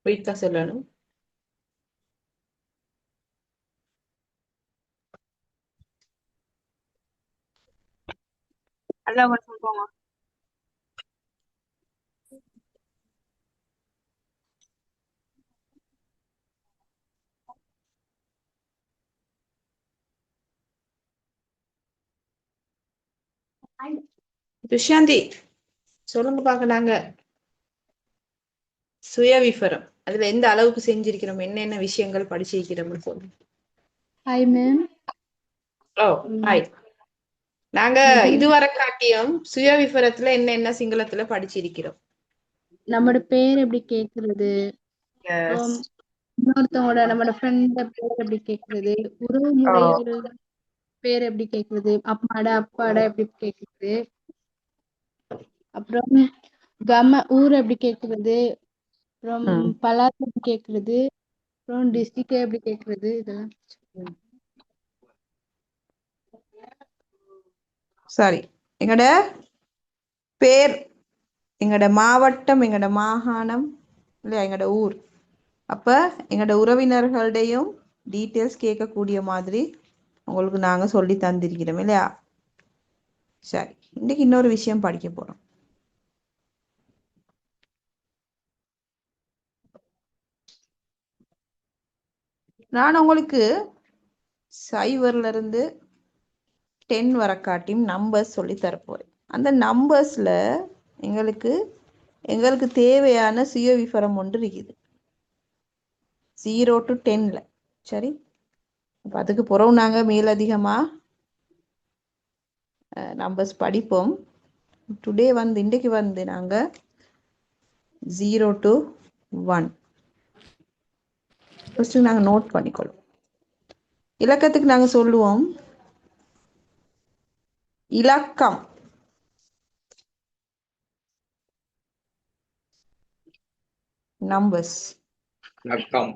குயிக்கா சொல்லணும். அதான் கொஞ்சம் போங்க. துஷாந்தி சொல்லுங்க பாக்கலாங்க. சுயவிவரம் அதுல எந்த அளவுக்கு செஞ்சிருக்கிறோம், என்னென்ன விஷயங்கள் படிச்சிருக்கிறோம்னு சொல்லுங்க. Hi ma'am. Oh hi. நாங்க இதுவரை காட்டியும் சுயவிவரத்துல என்ன சிங்களத்துல படிச்சிருக்கிறோம். நம்மளோட பேர் எப்படி கேக்குறது, Yes. இன்னொருத்தவங்களோட நம்மளோட ஃப்ரெண்ட் பேர் எப்படி கேக்குறது, உறவு ஓ முறைகள் பேர் எப்படி கேக்குறது, அம்மாடா அப்பாடா எப்படி கேக்குறது, அப்புறம் ஊர் எப்படி கேக்குறது, அப்புறம் ம். பலாத் எப்படி கேக்குறது, அப்புறம் டிஸ்ட்ரிக்ட் எப்படி கேக்குறது, இதெல்லாம். சரி, எங்கட பேர், எங்கட மாவட்டம், எங்கட மாகாணம் இல்லையா, எங்கட ஊர். அப்ப எங்கட உறவினர்களுடையும் டீட்டெயில்ஸ் கேட்கக்கூடிய மாதிரி உங்களுக்கு நாங்க சொல்லி தந்திருக்கிறோம் இல்லையா. சரி, இன்னைக்கு இன்னொரு விஷயம் படிக்க போறோம். நான் உங்களுக்கு 0 இருந்து 10 வரை காட்டியும் நம்பர்ஸ் சொல்லி தரப்போறேன். அந்த நம்பர்ஸ்ல எங்களுக்கு தேவையான சுய விவரம் ஒன்று இருக்குது 0 to 10ல. சரி, அப்ப அதுக்கு பிறகு நாங்க மேலதிகமா நம்பர்ஸ் படிப்போம். டுடே இன்றைக்கு நாங்க 0 to 1 ஃபர்ஸ்ட் நாங்க நோட் பண்ணிக்கொள்வோம். இலக்கத்துக்கு நாங்க சொல்லுவோம் இலக்கம். நம்பர்ஸ். இலக்கம்.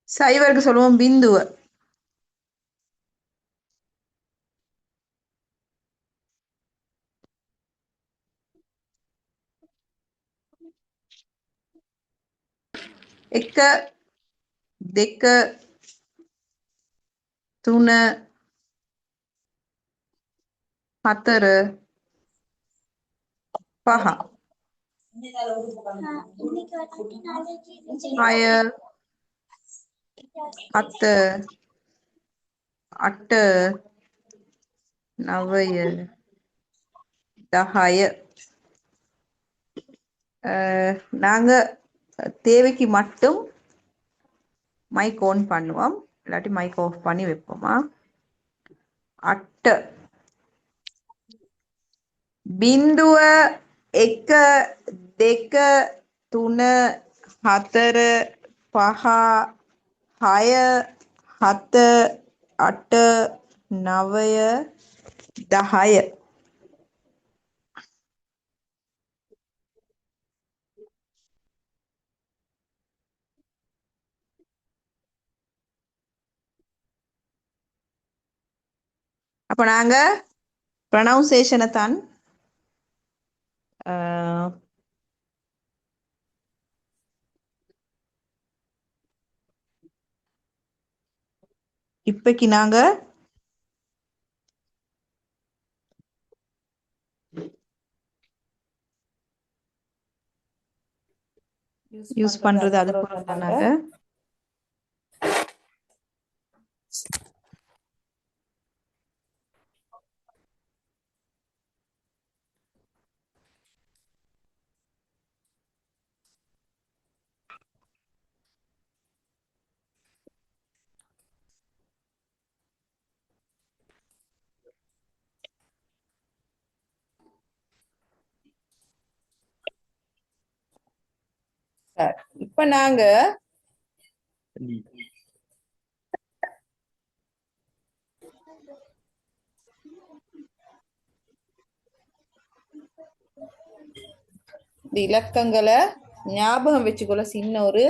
சைவருக்கு சொல்லுவோம் பிந்துவ. එක දෙක තුන හතර පහ 6 7 8 9 10. நாங்க தேவைக்கு மட்டும் மைக் ஆன் பண்ணுவோம், இல்லாட்டி மைக் ஆஃப் பண்ணி வைப்போமா. 8 බිංදුව 1 2 3 4 5 6 7 8 9 10. அப்ப நாங்க ப்ரொனவுன்சேஷனை தான் இப்பைக்கு நாங்க யூஸ் பண்றது அது நாங்க இப்ப நாங்க இந்த இலக்கங்களை ஞாபகம் வச்சுக்கொள்ள சின்ன ஒரு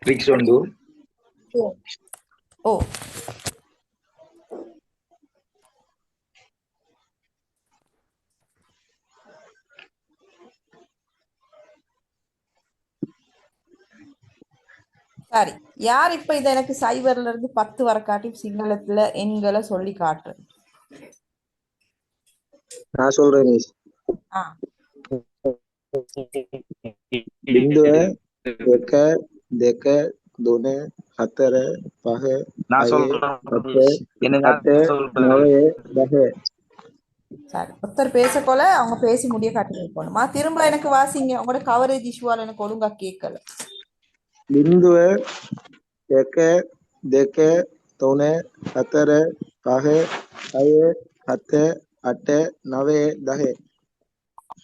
ట్రిక్స్ ఉండు. ஓ சரி, யார் இப்ப இத எனக்கு சைபர்ல இருந்து 10 வர காட்டி சிங்களத்துல எண்களை சொல்லி காட்டுறது? நான் சொல்றேன் மிஸ். ஆ බිංදුව 1 2 3 4 5 நான் 6 சொல்றேன். 7 8 9 10. சரி, ஒருத்தர் பேசக்கொள்ள அவங்க பேசி முடிய காட்டி போகணுமா? திரும்ப எனக்கு வாசிங்க, உங்களோட கவரேஜ் இஷ்யூவால எனக்கு ஒழுங்கா கேட்கல. බිංදුව 1 2 3 4 5 6 7 8 9 10.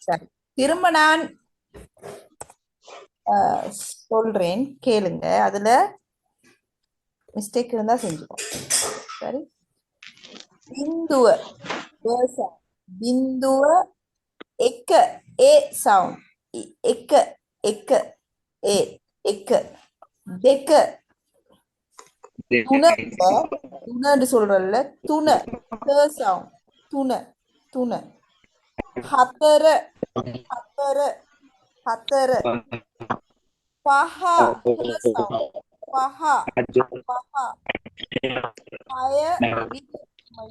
சரி, திரும்ப நான் சொல்றேன், கேளுங்க. அதுல மிஸ்டேக் இருந்தா செஞ்சுக்கோ. சரி, பிந்துவ பிந்துவ එක ඒ සවුන්ඩ් එක එක ඒ එක දෙක තුනට சொல்றல்ல තුන සවුන්ඩ් තුන තුන හතර හතර හතර පහ සවුන්ඩ් පහ පහ හය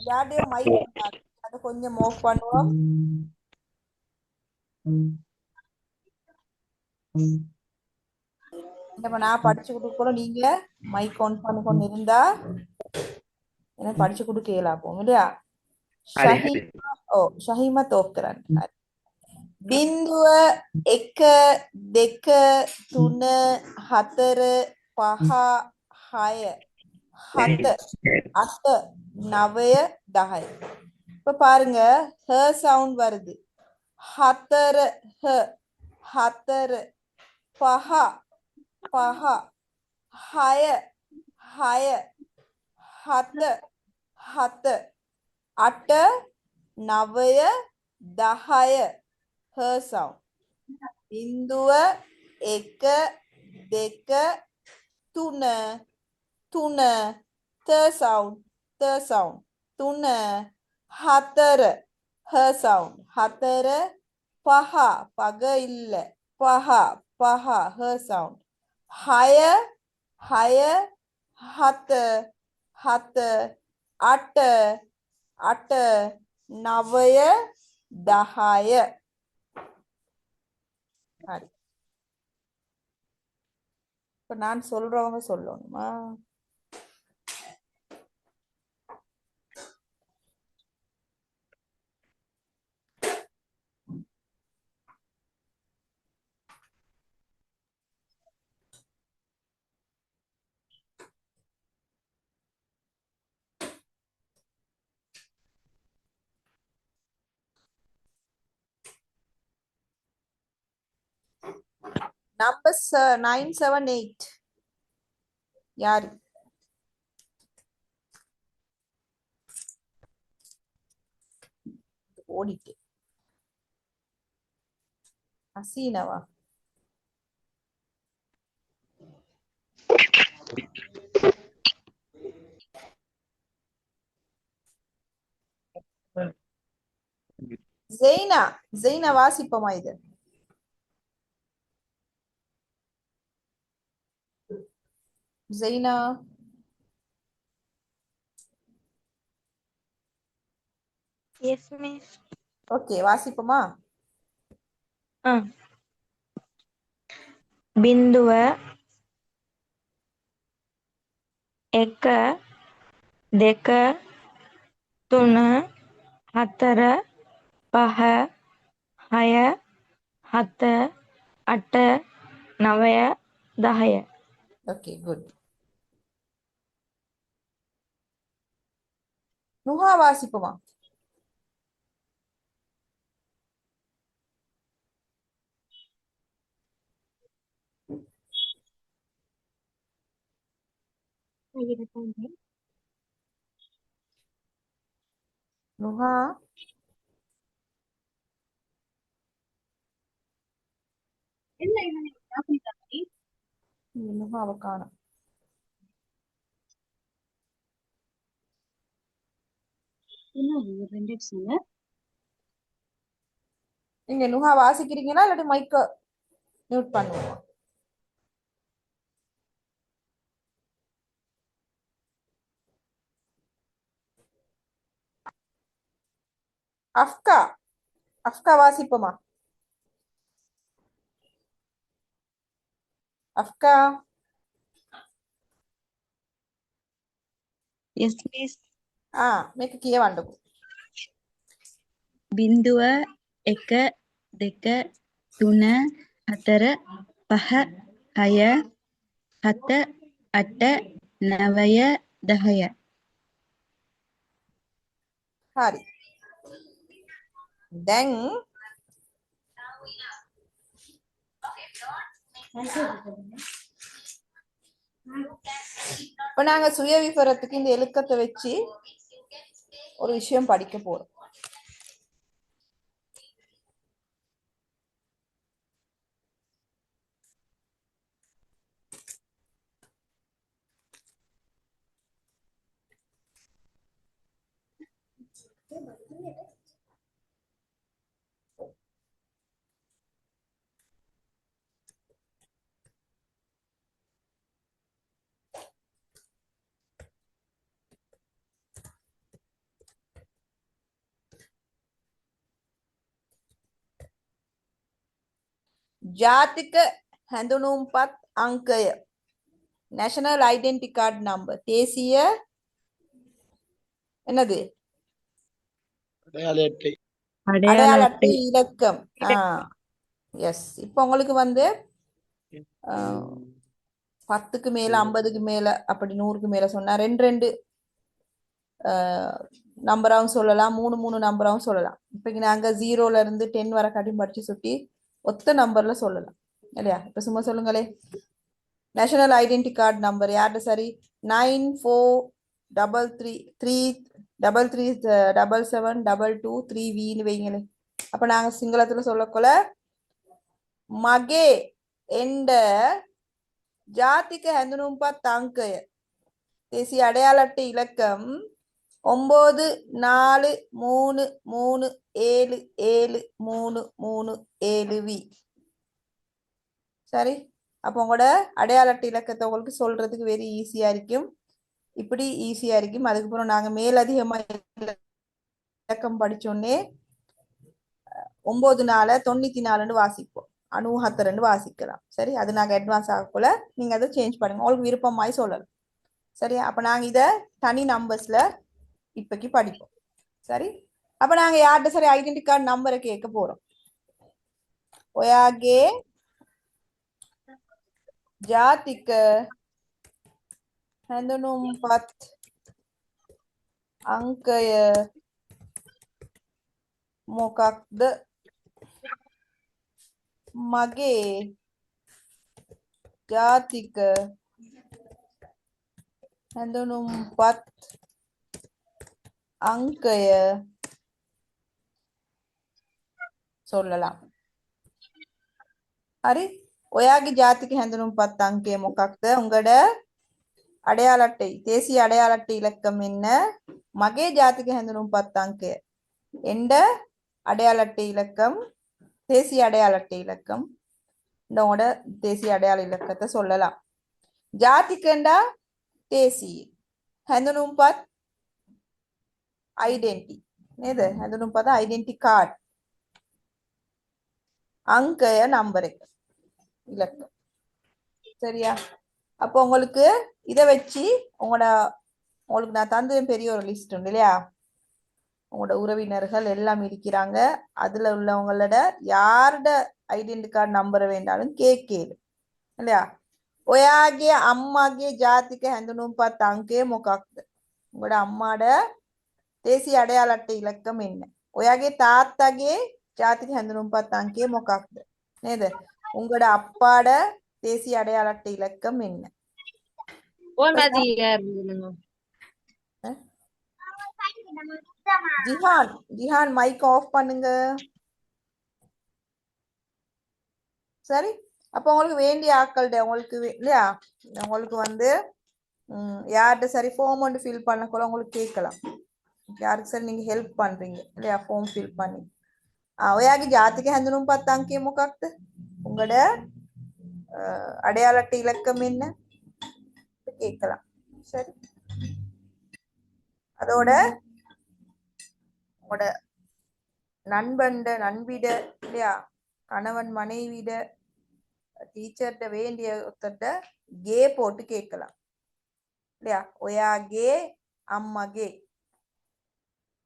யாருடைய மைக் அதை கொஞ்சம் ஆஃப் பண்ணுவோம். இப்ப நான் படிச்சு கொடுக்க கூட நீங்க மைக் ஆன் பண்ணி கொண்டு இருந்தா எனக்கு படிச்சு கொடுக்க இயலாப்போம் இல்லையா? ஷஹீமா தோக்குறேன். பிந்துவ එක දෙක තුන හතර පහ හය හත අට නවය දහය. இப்ப பாருங்க, ஹ சவுண்ட் வருது. ஹத்தர ஹ ஹத்தர பஹ பஹ ஹய ஹய ஹத ஹத අට නවය දහය හ සවුන්ඩ්. බිංදුව එක දෙක තුන තුන ත සවුන්ඩ් ත සවුන්ඩ් තුන හතර ஹ சவுண்ட் ஹතர பஹ பக இல்ல பஹ பஹ ஹ சவுண்ட் ஹய ஹய ஹத ஹத அட்ட அட்ட நவய දහය. சரி, இப்ப நான் சொல்றவங்க சொல்லணுமா? நம்பர் 978 யாரு? ஓடிட்டு ஹசீனவா? ஜெய்னா ஜெய்னா வாசிப்போமா இது? Jayna Yes, miss. ஓகே, வாசிப்போமா? බිංදුව එක දෙක තුන හතර පහ හය හත අට නවය දහය. Okay, good. நுஹா வாசிப்போமா? நுஹா நுஹாவை காணும். நீங்க நுஹா வாசிக்கிறீங்களா இல்லாட்டி மைக்க மியூட் பண்ணுவோம்? அஃப்கா அஃப்கா வாசிப்போமா? அஃப்கா Yes, miss. මේක කියවන්නකෝ. බිංදුව 1 2 3 4 5 6 7 8 9 10. හරි. දැන් இப்ப நாங்க சுய விவரத்துக்கு இந்த எழுக்கத்தை வச்சு ஒரு விஷயம் படிக்க போறோம். ජාතික හැඳුනුම්පත් අංකය நேஷனல் ஐடென்டி கார்டு நம்பர் தேசிய என்னது அடையாள அட்டை. அடையாள அட்டை இலக்கம். எஸ். இப்போ உங்களுக்கு வந்து 10க்கு மேல 50க்கு மேல அப்படி 100க்கு மேல சொன்னா 2 நம்பராகவும் சொல்லலாம், 3 நம்பராகவும் சொல்லலாம். இப்ப நாங்க 0ல இருந்து 10 வரை காட்டி படிச்சு சுட்டி ஒத்த நம்பர்ல சொல்லலாம் இல்லையா? இப்ப சும்மா சொல்லுங்களே. National identity card number yard சரி? 9433337722 வைங்களே. அப்ப நாங்க சிங்களத்துல சொல்லக்கொள்ள மகே என்ற ஜாதிக හැඳුනුම්පත් අංකය தேசிய அடையாள அட்டை இலக்கம் 9433773377V. சரி, அப்போ உங்களோட அடையாள அட்டை இலக்கத்தை உங்களுக்கு சொல்றதுக்கு வெரி ஈஸியா இருக்கும். இப்படி ஈஸியா இருக்கும். அதுக்கப்புறம் நாங்க மேலதிகமா இலக்கம் படிச்சோன்னே 9494 வாசிப்போம், 94 வாசிக்கலாம். சரி, அது நாங்க அட்வான்ஸ் ஆகக்குள்ள நீங்க அதை சேஞ்ச் பண்ணுங்க, உங்களுக்கு விருப்பமாய் சொல்லலாம். சரியா? அப்ப நாங்க இத தனி நம்பர்ஸ்ல இப்பக்கு படிப்போம். சரி, அப்ப நாங்க யார்கிட்ட சரி ஐடென்டி கார்டு நம்பரை கேட்க போறோம். ඔයාගේ ජාතික හැඳුනුම්පත් අංකය මොකක්ද? මගේ ජාතික හැඳුනුම්පත් අංකය சொல்லலாம். හරි, ඔයාගේ ජාතික හැඳුනුම්පත් අංකය මොකක්ද? உங்களோட அடையாள அட்டை தேசிய அடையாள அட்டை இலக்கம் என்ன? மகே ஜாதிக හැඳුනුම්පත් අංකය எந்த அடையாள அட்டை இலக்கம்? தேசிய அடையாள அட்டை இலக்கம். உங்களோட தேசிய அடையாள இலக்கத்தை சொல்லலாம். ஜாதிகண்டா தேசிய, හැඳුනුම්පත් ஐடென்டி නේද? හැඳුනුම්පත ஐடென்டி கார்டு, அங்கய நம்பர் இலக்கம். சரியா? அப்போ உங்களுக்கு இதை வச்சு உங்களுக்கு நான் தந்தது பெரிய ஒரு லிஸ்ட் உண்டு இல்லையா? உங்களோட உறவினர்கள் எல்லாம் இருக்கிறாங்க. அதுல உள்ளவங்களோட யாரோட ஐடென்டி கார்டு நம்பரை வேண்டாலும் கேட்கல இல்லையா? ඔයාගේ අම්මාගේ ජාතික හැඳුනුම්පත් අංකය මොකක්ද? உங்களோட அம்மாட தேசிய அடையாள அட்டை இலக்கம் என்ன? ඔයාගේ තාත්තගේ ජාතික හැඳුනුම්පත් අංකය මොකක්ද? නේද? உங்களோட அப்பாட தேசிய அடையாள அட்டை இலக்கம் என்ன? ஜிஹான் மைக் ஆஃப் பண்ணுங்க. சரி, அப்போ உங்களுக்கு வேண்டிய ஆட்கள்கிட்ட உங்களுக்கு இல்லையா, உங்களுக்கு வந்து யார்கிட்ட சரி ஃபார்ம் ஒன்று ஃபில் பண்ணக்குள்ள உங்களுக்கு கேட்கலாம். யாருக்கு சரி நீங்க ஹெல்ப் பண்றீங்க இல்லையா, ஃபார்ம் ஃபில் பண்ணி. ඔයාගේ ජාතික හැඳුනුම්පත් අංකය මොකක්ද? உங்களோட அடையாள அட்டை இலக்கம் என்ன கேட்கலாம். சரி, அதோட உங்களோட நண்பிட இல்லையா, கணவன் மனைவிட டீச்சர்கிட்ட வேண்டிய ஒருத்தர்கிட்ட கே போட்டு கேட்கலாம் இல்லையா. ஒயாகே அம்மகே,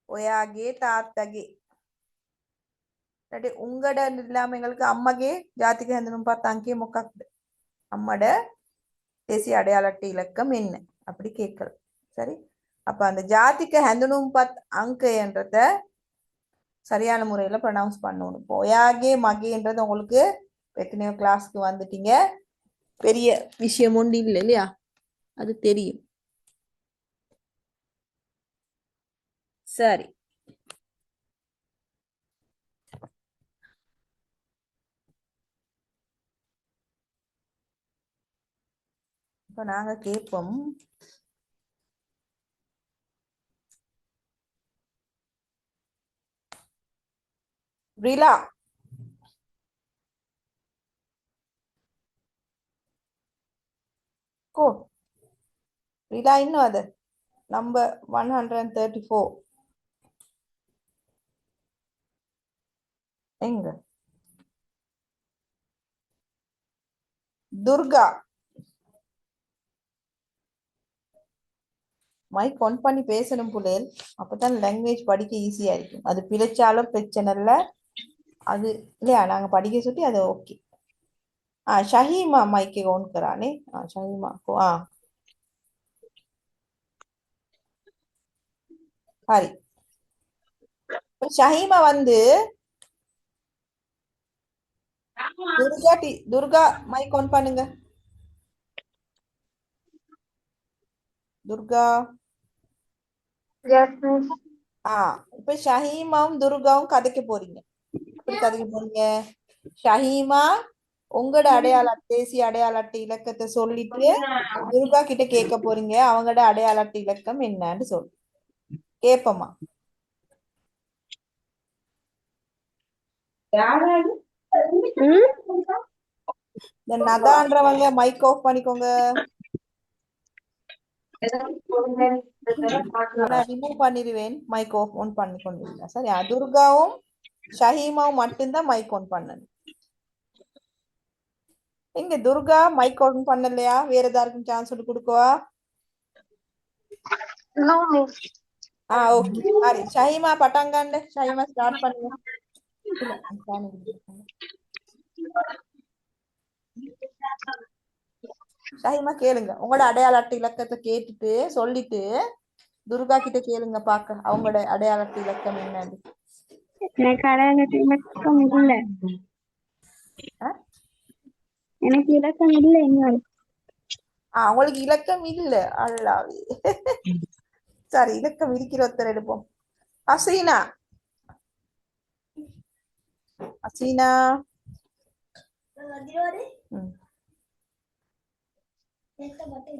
ஒயாகே தாத்தகே. இல்லாட்டி உங்களோட இல்லாம எங்களுக்கு அம்மகே ஜாතිக හැඳුනුම්පත් අංකය මොකක්ද, அம்மோட தேசிய அடையாள அட்டை இலக்கம் என்ன அப்படி கேட்கலாம். சரி, அப்ப அந்த ஜாதிக හැඳුනුම්පත් அங்கன்றத சரியான முறையில ப்ரொனவுன்ஸ் பண்ணணும். இப்போ ஒயாகே மகேன்றது உங்களுக்கு எத்தனையோ கிளாஸ்க்கு வந்துட்டீங்க, பெரிய விஷயம் ஒன்று இல்லை இல்லையா, அது தெரியும். சரி, இப்ப நாங்க கேட்போம். ரிலா, கோ ரிலா இன்னும் அது நம்பர் 134 எங்க? துர்கா, மைக் ஆன் பண்ணி பேசணும் புள்ளைகள், அப்பதான் லாங்குவேஜ் படிக்க ஈஸியா இருக்கும். அது பிழைச்சாலும் பிரச்சனை இல்லை, அது இல்லையா நாங்க படிக்க சொல்லி அது ஓகே. ஷஹீமா மைக்கை ஆன் कराने. ஷஹீமா को ஹரி. ஷஹீமா வந்து துர்கா மைக் ஆன் பண்ணுங்க. துர்கா. இப்ப ஷஹீமாவும் துர்காவும் கதைக்க போறீங்க. எப்படி கதைக்க போறீங்க? ஷஹீமா உங்களோட தேசிய அடையாள அட்டை இலக்கத்தை சொல்லிட்டு துர்கா கிட்ட கேட்க போறீங்க, அவங்களோட அடையாள அட்டை இலக்கம் என்னன்னு சொல்லு. கேப்பமா? இந்த நதான்றவங்க மைக் ஆஃப் பண்ணிக்கோங்க. ரிமூவ் பண்ணிடுவேன், மைக் ஆஃப் ஆன் பண்ணி கொண்டு. சரி, துர்காவும் ஷஹீமாவும் மட்டும்தான் மைக் ஆன் பண்ணணும். எங்க துர்கா மைக் ஆன் பண்ணலையா? வேற ஏதாருக்கும் சான்ஸ் கொடுக்கவா? ஓகே. சரி, ஷஹீமா பட்டாங்காண்ட ஷஹீமா ஸ்டார்ட் பண்ணுங்க. ஷஹீமா கேளுங்க, உங்களோட அடையாள அட்டை இலக்கத்தை கேட்டுட்டு சொல்லிட்டு துர்கா கிட்ட கேளுங்க பாக்க அவங்களோட அடையாள அட்டை இலக்கம் என்னன்னு. எனக்கு அடையாள அட்டை இலக்கம் இல்ல. எனக்கு இலக்கம் இல்ல இன்னும். உங்களுக்கு இலக்கம் இல்ல? அல்லாவே. சரி, இலக்கம் இருக்கிற ஒருத்தர் எடுப்போம். அசீனா, அசீனா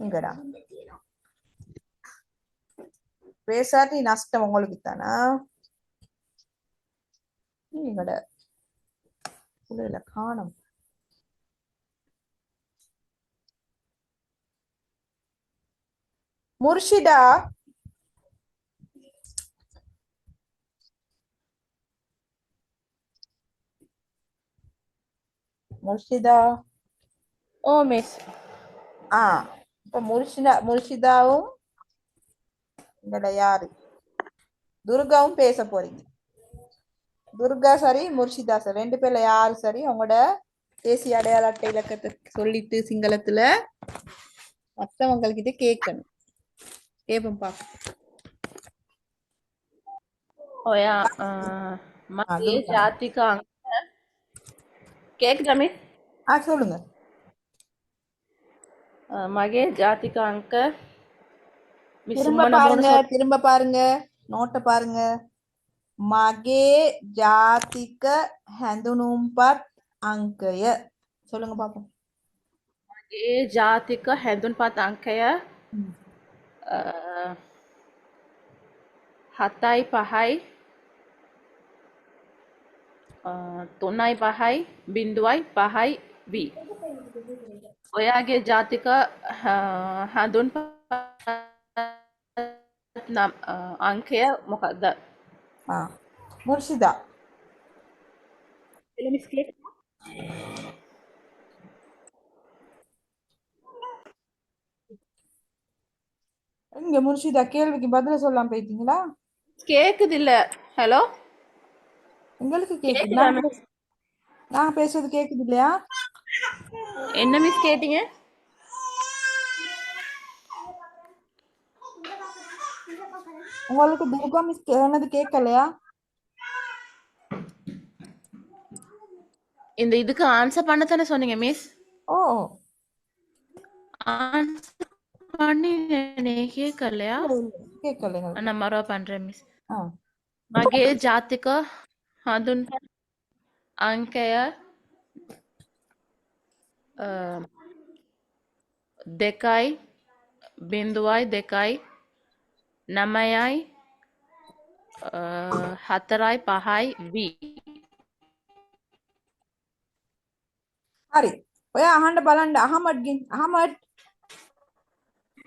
இங்கடா பேசாட்டி நஷ்டம் உங்களுக்கு தானா? இங்கட காணும். முர்ஷிதா, முர்ஷிதா. ஓ மிஸ். இப்ப முர்ஷிதாவும் இங்கட யாரு துர்காவும் பேச போறீங்க. துர்கா சரி, முர்ஷிதா சரி, ரெண்டு பேர்ல யாரு சரி உங்களோட தேசிய அடையாள அட்டை இலக்கத்தை சொல்லிட்டு சிங்களத்துல மற்றவங்ககிட்ட கேட்கணும். கேப்பம் பாக்க. ඔයා මගේ ජාතික අංක கேக்குதா மிஸ்? சொல்லுங்க. මගේ ජාතික අංක திரும்ப பாருங்க, திரும்ப பாருங்க, நோட்டை பாருங்க. මගේ ජාතික හැඳුනුම්පත් අංකය. சொல்லுங்க பாப்போம். මගේ ජාතික හැඳුන්පත් අංකය 7යි 5යි 3යි 5යි 0.5යි V. ඔයාගේ ජාතික හැඳුන්පත් අංකය මොකක්ද? මුර්ෂිදා. இங்க முர்ஷிதா கேள்விக்கு பதில சொல்லாம போயிட்டீங்களா? கேக்குது இல்ல? ஹலோ, உங்களுக்கு கேக்குது. கேக்குதா நான் பேசுறது கேக்குது இல்லையா? என்ன மிஸ் கேட்டீங்க? உங்களுக்கு துர்கா மிஸ் சொன்னது கேட்கலையா? இந்த இதுக்கு ஆன்சர் பண்ண தானே சொன்னீங்க மிஸ்? ஓ ஆன்சர் பண்ணி கேட்கலையா? கேட்கல. நான் மறுவா பண்றேன் மிஸ். ஆ මගේ ජාතික හඳුන්පත් අංකය 2යි 0.2යි 9යි 4යි 5යි V. හරි. ඔයා අහන්න බලන්න අහමඩ්ගෙන්. අහමඩ්.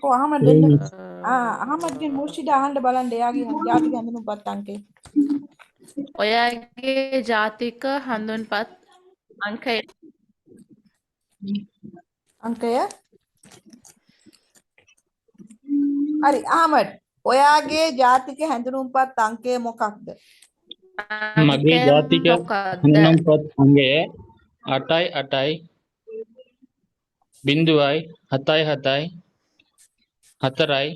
ඔව් අහමඩ් දෙන්න. අහමඩ්ගෙන් මුර්ෂිදා අහන්න බලන්න එයාගේ ජාතික හැඳුනුම්පත් අංකය. ඔයාගේ ජාතික හඳුන්පත් අංකය අංකය හරි අහමඩ්. ඔයාගේ ජාතික හැඳුනුම්පත් අංකය මොකක්ද? මගේ ජාතික හැඳුනුම්පත් අංකය 8යි 8යි 0යි 7යි 7යි 4යි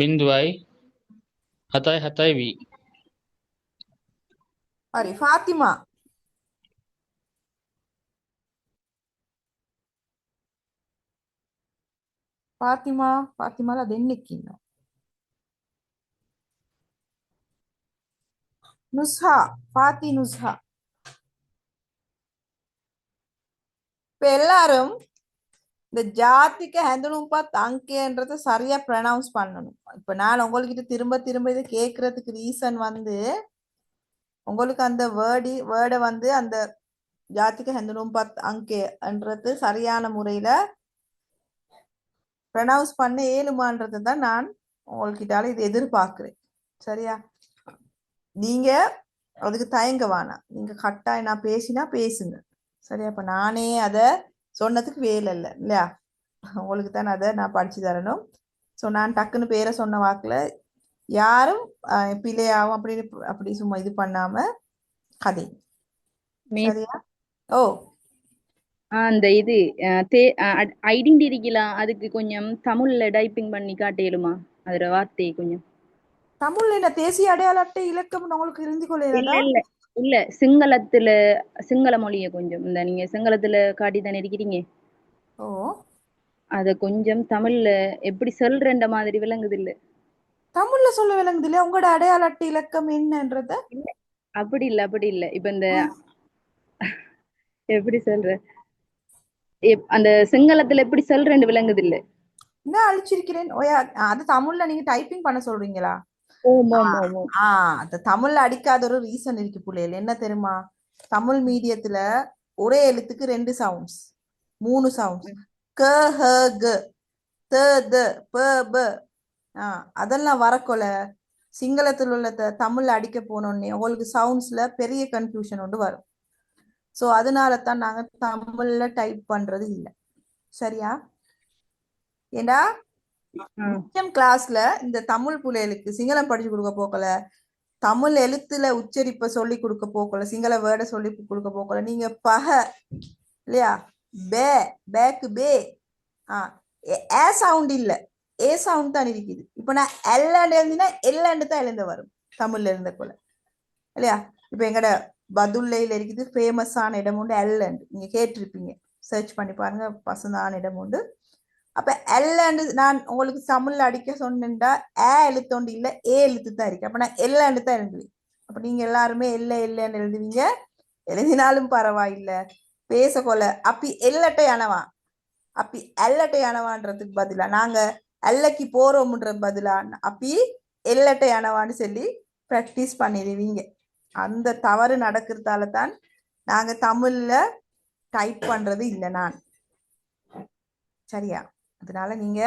0යි 7යි 7යි V. හරි ෆාතිමා. ෆාතිමාලා දෙන්නෙක් ඉන්නවා. නුස්හා නුස්හா. இப்ப எல்லாரும் இந்த ஜாதிக හැඳුනුම්පත් அங்கன்றத சரியா ப்ரொனவுன்ஸ் பண்ணணும். இப்ப நான் உங்ககிட்ட திரும்ப திரும்ப இதை கேட்கறதுக்கு ரீசன் வந்து உங்களுக்கு அந்த வேர்டை வந்து அந்த ஜாதிக හැඳුනුම්පත් அங்கன்றது சரியான முறையில ப்ரொனவுன்ஸ் பண்ண ஏழுமான்றது தான் நான் உங்ககிட்ட இது எதிர்பார்க்கிறேன். சரியா? நீங்க அதுக்கு தயங்க வேணாம். நீங்க கட்டாயம் நான் பேசினா பேசுங்க. சரியா? அப்ப நானே அதை சொன்னதுக்கு வேலை இல்லை இல்லையா? உங்களுக்கு தானே அதை நான் படிச்சு தரணும். ஸோ நான் டக்குன்னு பேரை சொன்ன வாக்குல யாரும் பிள்ளையாவும் அப்படி சும்மா இது பண்ணாம கதை. சரியா? ஓ அந்த இது ஐடென்டிட்டிக்கலாம் அதுக்கு கொஞ்சம் தமிழ்ல டைப்பிங் பண்ணி காட்டேலுமா? அதோட வார்த்தை கொஞ்சம் தமிழ்ல என்ன தேசிய அடையாள அட்டை இலக்கம் உங்களுக்கு இருந்து கொள்ளையா? இல்ல சிங்கள மொழிய கொஞ்சம் இந்த நீங்க சிங்களத்துல காட்டி தானே இருக்கிறீங்க. ஓ அத கொஞ்சம் தமிழ்ல எப்படி சொல்றேன்ற மாதிரி விளங்குது இல்ல? தமிழ்ல சொல்ல விளங்குது இல்ல? உங்களோட அடையாள அட்டை இலக்கம் என்னன்றத அப்படி இல்ல இப்ப இந்த எப்படி சொல்ற அந்த சிங்களத்துல எப்படி சொல்றேன்னு விளங்குது இல்ல? நான் அழிச்சிருக்கிறேன். அது தமிழ்ல நீங்க டைப்பிங் பண்ண சொல்றீங்களா? அந்த தமிழ்ல அடிக்காத ஒரு ரீசன் இருக்கு புள்ளையில. என்ன தெரியுமா? தமிழ் மீடியத்துல ஒரே எழுத்துக்கு 2 சவுண்ட்ஸ் 3 சவுண்ட்ஸ் க ஹ க த த ப ப அதெல்லாம் வரக்கொல சிங்களத்துல உள்ள தமிழ்ல அடிக்க போனோடனே உங்களுக்கு சவுண்ட்ஸ்ல பெரிய கன்ஃபியூஷன் ஒன்று வரும். ஸோ அதனால தான் நாங்க தமிழ்ல டைப் பண்றது இல்லை. சரியா? ஏண்டா கிளாஸ்ல இந்த தமிழ் புள்ளைகளுக்கு சிங்களம் படிச்சு கொடுக்க போக்கல, தமிழ் எழுத்துல உச்சரிப்பை சொல்லி கொடுக்க போக்கல, சிங்கள வேர்டை சொல்லி கொடுக்க போக்கல. நீங்க பஹ இல்லையா? பே பேக்கு பே ஏ சவுண்ட் இல்ல, ஏ சவுண்ட் தான் இருக்குது. இப்ப நான் எல்லாண்டு எழுந்தினா எல்லாண்டு தான் எழுந்த வரும் தமிழ்ல இருந்த போல இல்லையா? இப்ப எங்கட பதுல்லையில இருக்குது ஃபேமஸான இடம் உண்டு எல்லண்டு. நீங்க கேட்டிருப்பீங்க, சர்ச் பண்ணி பாருங்க. பசந்தான இடம் உண்டு. அப்ப எல்லன்னு நான் உங்களுக்கு தமிழ்ல அடிக்க சொன்னேன்டா எழுத்தோண்டு இல்ல எழுத்து தான் இருக்கு. அப்ப நான் எல்லன்னு தான் எழுதுவேன். அப்ப நீங்க எல்லாருமே இல்லன்னு எழுதுவீங்க. எழுதினாலும் பரவாயில்ல, பேச கொள்ள அப்படி எல்லட்டை அணவா அப்படி எல்லட்டை அணவான்றதுக்கு பதிலா நாங்க எல்லைக்கு போறோம்ன்ற பதிலா அப்படி எல்லட்டை அணவான்னு சொல்லி பிராக்டிஸ் பண்ணிடுவீங்க. அந்த தவறு நடக்கிறதால தான் நாங்க தமிழ்ல டைப் பண்றது இல்லை நான். சரியா? அதனால நீங்க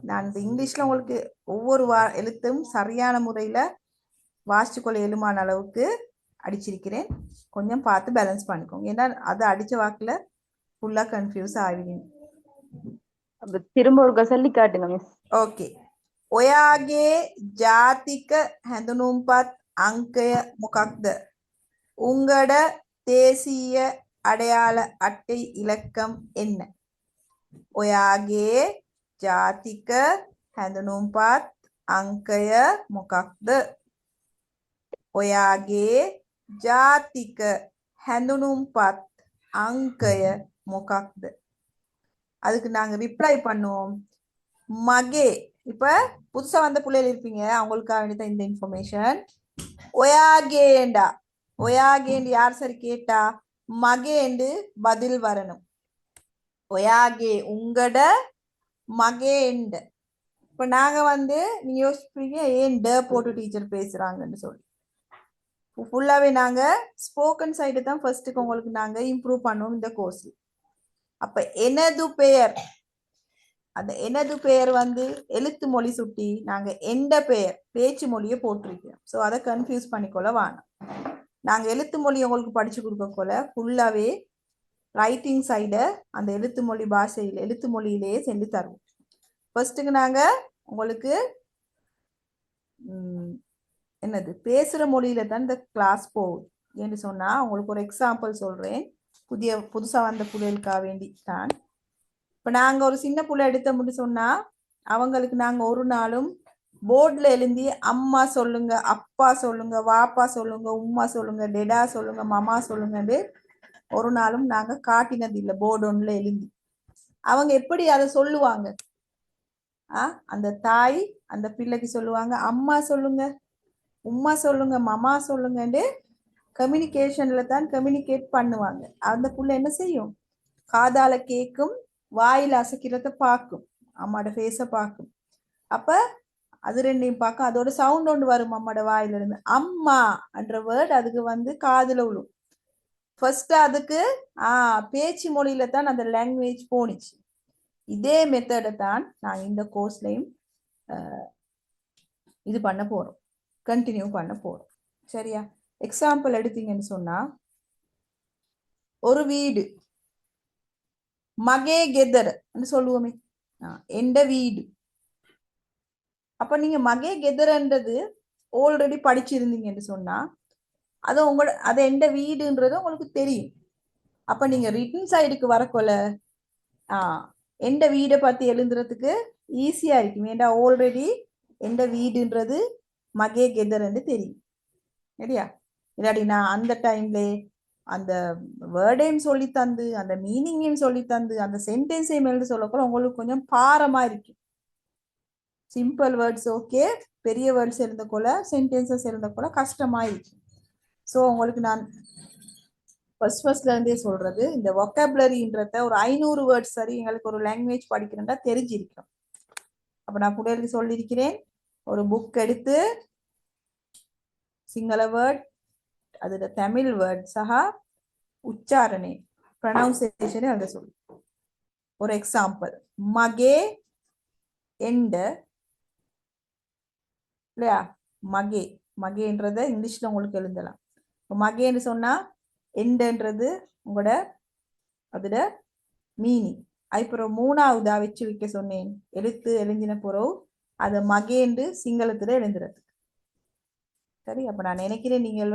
நான் இந்த இங்கிலீஷ்ல உங்களுக்கு ஒவ்வொரு எழுத்தும் சரியான முறையில வாசிச்சு கொள்ள எழுமான அளவுக்கு அடிச்சிருக்கிறேன். கொஞ்சம் பார்த்து பேலன்ஸ் பண்ணிக்கோங்க. ஏன்னா அது அடிச்ச வாக்குல ஃபுல்லா கன்ஃபியூஸ் ஆகிடுவீங்க. திரும்ப ஒரு சொல்லி காட்டுங்க மிஸ். ஓகே. ඔයාගේ ජාතික හැඳුනුම්පත් අංකය මොකක්ද? உங்களோட தேசிய அடையாள அட்டை இலக்கம் என்ன? ඔයාගේ ජාතික හැඳුනුම්පත් අංකය මොකක්ද? ඔයාගේ ජාතික හැඳුනුම්පත් අංකය මොකක්ද? அதுக்கு நாங்க ரிப்ளை பண்ணுவோம் மகே. இப்ப புதுசா வந்த பிள்ளைகள் இருப்பீங்க, அவங்களுக்காக வேண்டியதான் இந்த இன்ஃபர்மேஷன். ஒயாகேண்டா ஒயாகேண்டு யார் சரி கேட்டா மகேண்டு பதில் வரணும். ஒயாகே உங்கட மகேண்டு. இப்ப நாங்க நீங்க யோசிப்பீங்க ஏன் ட போட்டு டீச்சர் பேசுறாங்கன்னு சொல்லி. ஃபுல்லாவே நாங்க ஸ்போக்கன் சைடு தான் ஃபர்ஸ்ட்டுக்கு உங்களுக்கு நாங்க இம்ப்ரூவ் பண்ணுவோம் இந்த கோர்ஸ். அப்ப எனது பெயர், அந்த எனது பெயர் எழுத்து மொழி சுட்டி நாங்க எந்த பெயர் பேச்சு மொழியை போட்டிருக்கோம். ஸோ அதை கன்ஃபியூஸ் பண்ணிக்கொள்ள வேணாம். நாங்க எழுத்து மொழி உங்களுக்கு படிச்சு கொடுக்கக்கொள்ள ஃபுல்லாவே ரைட்டிங் சைடை அந்த எழுத்து மொழி பாஷையில் எழுத்து மொழியிலேயே செஞ்சு தருவோம். ஃபர்ஸ்ட்டுக்கு நாங்க உங்களுக்கு என்னது பேசுற மொழியில தான் இந்த கிளாஸ் போகும். ஏன்னு சொன்னா உங்களுக்கு ஒரு எக்ஸாம்பிள் சொல்றேன், புதுசா வந்த பிள்ளைகளுக்காக வேண்டி தான். இப்ப நாங்க ஒரு சின்ன புள்ள எடுத்தோம்னு சொன்னா அவங்களுக்கு நாங்க ஒரு நாளும் போர்ட்ல எழுந்தி அம்மா சொல்லுங்க, அப்பா சொல்லுங்க, வாப்பா சொல்லுங்க, உம்மா சொல்லுங்க, டெடா சொல்லுங்க, மாமா சொல்லுங்கன்னு ஒரு நாளும் நாங்க காட்டினது இல்லை. போர்டு ஒன்றுல எழுந்தி அவங்க எப்படி அதை சொல்லுவாங்க? அந்த தாய் அந்த பிள்ளைக்கு சொல்லுவாங்க அம்மா சொல்லுங்க, உம்மா சொல்லுங்க, மாமா சொல்லுங்கன்னு கம்யூனிகேஷன்ல தான் கம்யூனிகேட் பண்ணுவாங்க. அந்த புள்ள என்ன செய்யும்? காதால கேட்கும், வாயில அசைக்கிறத பார்க்கும், அம்மாட ஃபேஸ பார்க்கும். அப்ப அது ரெண்டையும் பார்க்கும். அதோட சவுண்ட் ஒன்று வரும் அம்மாட வாயில இருந்து. அம்மா என்ற வேர்ட் அதுக்கு காதுல விழும். ஃபர்ஸ்ட் அதுக்கு பேச்சு மொழியில தான் அந்த லாங்குவேஜ் போனிச்சு. இதே மெத்தடை தான் நாங்க இந்த கோர்ஸ்லயும் இது பண்ண போறோம், கண்டினியூ பண்ண போறோம். சரியா? எக்ஸாம்பிள் எடுத்தீங்கன்னு சொன்னா ஒரு வீடு மகே கெதர் சொல்லுவோமே, எந்த வீடு. அப்ப நீங்க மகே கெதர்ன்றது ஆல்ரெடி படிச்சிருந்தீங்கன்னு சொன்னா அது எந்த வீடுன்றது உங்களுக்கு தெரியும். அப்ப நீங்க ரிட்டன் சைடுக்கு வரக்கொள்ள எந்த வீடை பத்தி எழுதுறதுக்கு ஈஸியா இருக்கும். ஏண்டா ஆல்ரெடி எந்த வீடுன்றது மகே கெதர்ன்னு தெரியும். சரியா? இல்லாட்டி நான் அந்த டைம்ல அந்த வேர்டையும் சொல்லி தந்து அந்த மீனிங்கையும் சொல்லி தந்து அந்த சென்டென்ஸையும் எழுதி சொல்லக்கூட உங்களுக்கு கொஞ்சம் பாரமா இருக்கு. சிம்பிள் வேர்ட்ஸ் ஓகே, பெரிய வேர்ட்ஸ் எழுந்த கூட சென்டென்சஸ் எழுந்த கூட கஷ்டமா இருக்கு. ஸோ உங்களுக்கு நான் ஃபர்ஸ்ட்ல இருந்தே சொல்றது, இந்த வொக்காபுலரின்றத ஒரு 500 வேர்ட்ஸ் சரி எங்களுக்கு ஒரு லாங்குவேஜ் படிக்கிறேன்டா தெரிஞ்சிருக்கோம். அப்ப நான் பிள்ளைகளுக்கு சொல்லியிருக்கிறேன், ஒரு புக் எடுத்து சிங்கள வேர்ட் அதோட தமிழ் வேர்ட் சஹா உச்சாரணை ப்ரொனவுன்சியேஷன் எழுத சொல்லு. ஒரு எக்ஸாம்பிள் மகே எண்ட இல்லையா? மகே மகேன்றத இங்கிலீஷ்ல உங்களுக்கு எழுதலாம். மகேன்னு சொன்னா எண்டன்றது உங்களோட அதோட மீனிங். அப்புறம் மூணாவதா வச்சு வைக்க சொன்னேன், எழுத்து எழுந்தின பிறகு அதை மகேண்டு சிங்களத்துல எழுந்துறது. சரி? அப்ப நான் நினைக்கிறேன் நீங்கள்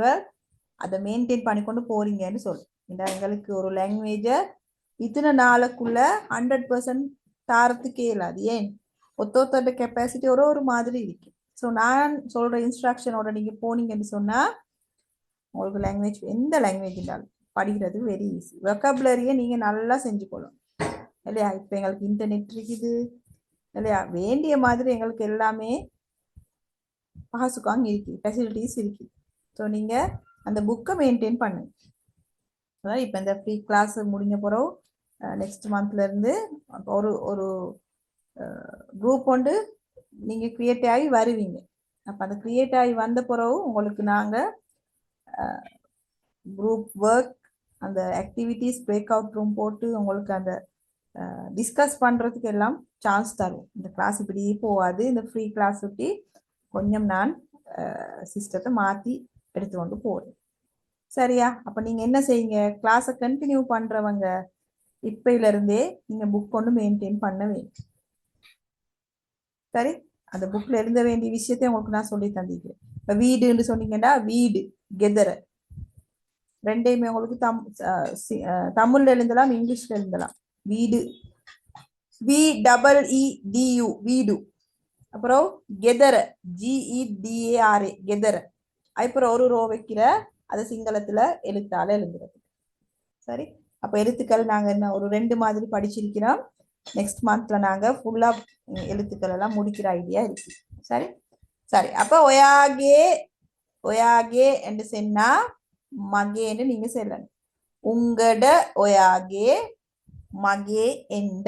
அதை மெயின்டைன் பண்ணிக்கொண்டு போறீங்கன்னு சொல்லு. இந்த எங்களுக்கு ஒரு லாங்குவேஜ இத்தனை நாளுக்குள்ள 100% தாரத்துக்கே இல்லாது. ஏன் ஒத்தொத்தோட கெப்பாசிட்டி ஒரு மாதிரி இருக்கு. ஸோ நான் சொல்ற இன்ஸ்ட்ரக்ஷனோட நீங்க போனீங்கன்னு சொன்னா உங்களுக்கு லாங்குவேஜ் எந்த லாங்குவேஜ் இருந்தாலும் படிக்கிறது வெரி ஈஸி. வொக்காபுலரியை நீங்க நல்லா செஞ்சு கொள்ளணும். இல்லையா? இப்ப எங்களுக்கு இன்டர்நெட் இருக்குது இல்லையா? வேண்டிய மாதிரி எங்களுக்கு எல்லாமே பகாசுக்காங்க இருக்கு, ஃபெசிலிட்டிஸ் இருக்கு. ஸோ நீங்க அந்த புக்கை மெயின்டைன் பண்ணுங்க. அதாவது இப்போ இந்த ஃப்ரீ கிளாஸ் முடிஞ்ச பிறகு நெக்ஸ்ட் மந்த்ல இருந்து ஒரு ஒரு குரூப் ஒன்று நீங்க கிரியேட் ஆகி வருவீங்க. அப்ப அந்த கிரியேட் ஆகி வந்த பிறகு உங்களுக்கு நாங்க குரூப் ஒர்க், அந்த ஆக்டிவிட்டிஸ், பிரேக் அவுட் ரூம் போட்டு உங்களுக்கு அந்த டிஸ்கஸ் பண்றதுக்கு எல்லாம் சான்ஸ் தரும். இந்த கிளாஸ் இப்படி போகாது, இந்த ஃப்ரீ கிளாஸ் ஒட்டி கொஞ்சம் நான் சிஸ்டத்தை மாற்றி எடுத்து கொண்டு போகிறேன். சரியா? அப்போ நீங்கள் என்ன செய்யுங்க, கிளாஸை கண்டினியூ பண்ணுறவங்க இப்பையில இருந்தே நீங்கள் புக் கொண்டு மெயின்டைன் பண்ண வேண்டும். சரி? அந்த புக்கில் எழுத வேண்டிய விஷயத்தை உங்களுக்கு நான் சொல்லி தந்திக்கிறேன். இப்போ வீடுன்னு சொன்னீங்கன்னா வீடு, கெதர, ரெண்டையுமே உங்களுக்கு தமிழ்ல எழுதலாம், இங்கிலீஷ்ல எழுதலாம். வீடு, VEEDU, வீடு. அப்புறம் கெதர, GEDARA, கெதர. அப்புறம் ஒரு ரோ வைக்கிற, அதை சிங்களத்துல எழுத்தால எழுதுறது. சரி? அப்ப எழுத்துக்கள் நாங்க என்ன ஒரு 2 மாதிரி படிச்சிருக்கிறோம். நெக்ஸ்ட் மந்த்ல நாங்க ஃபுல்லா எழுத்துக்கள் எல்லாம் முடிக்கிற ஐடியா இருக்கு. சரி சரி. அப்ப ஒயாகே ஒயாகே என்று சொன்னா மகேன்னு நீங்க சொல்லணும். உங்கட ஒயாகே, மகே எண்ட.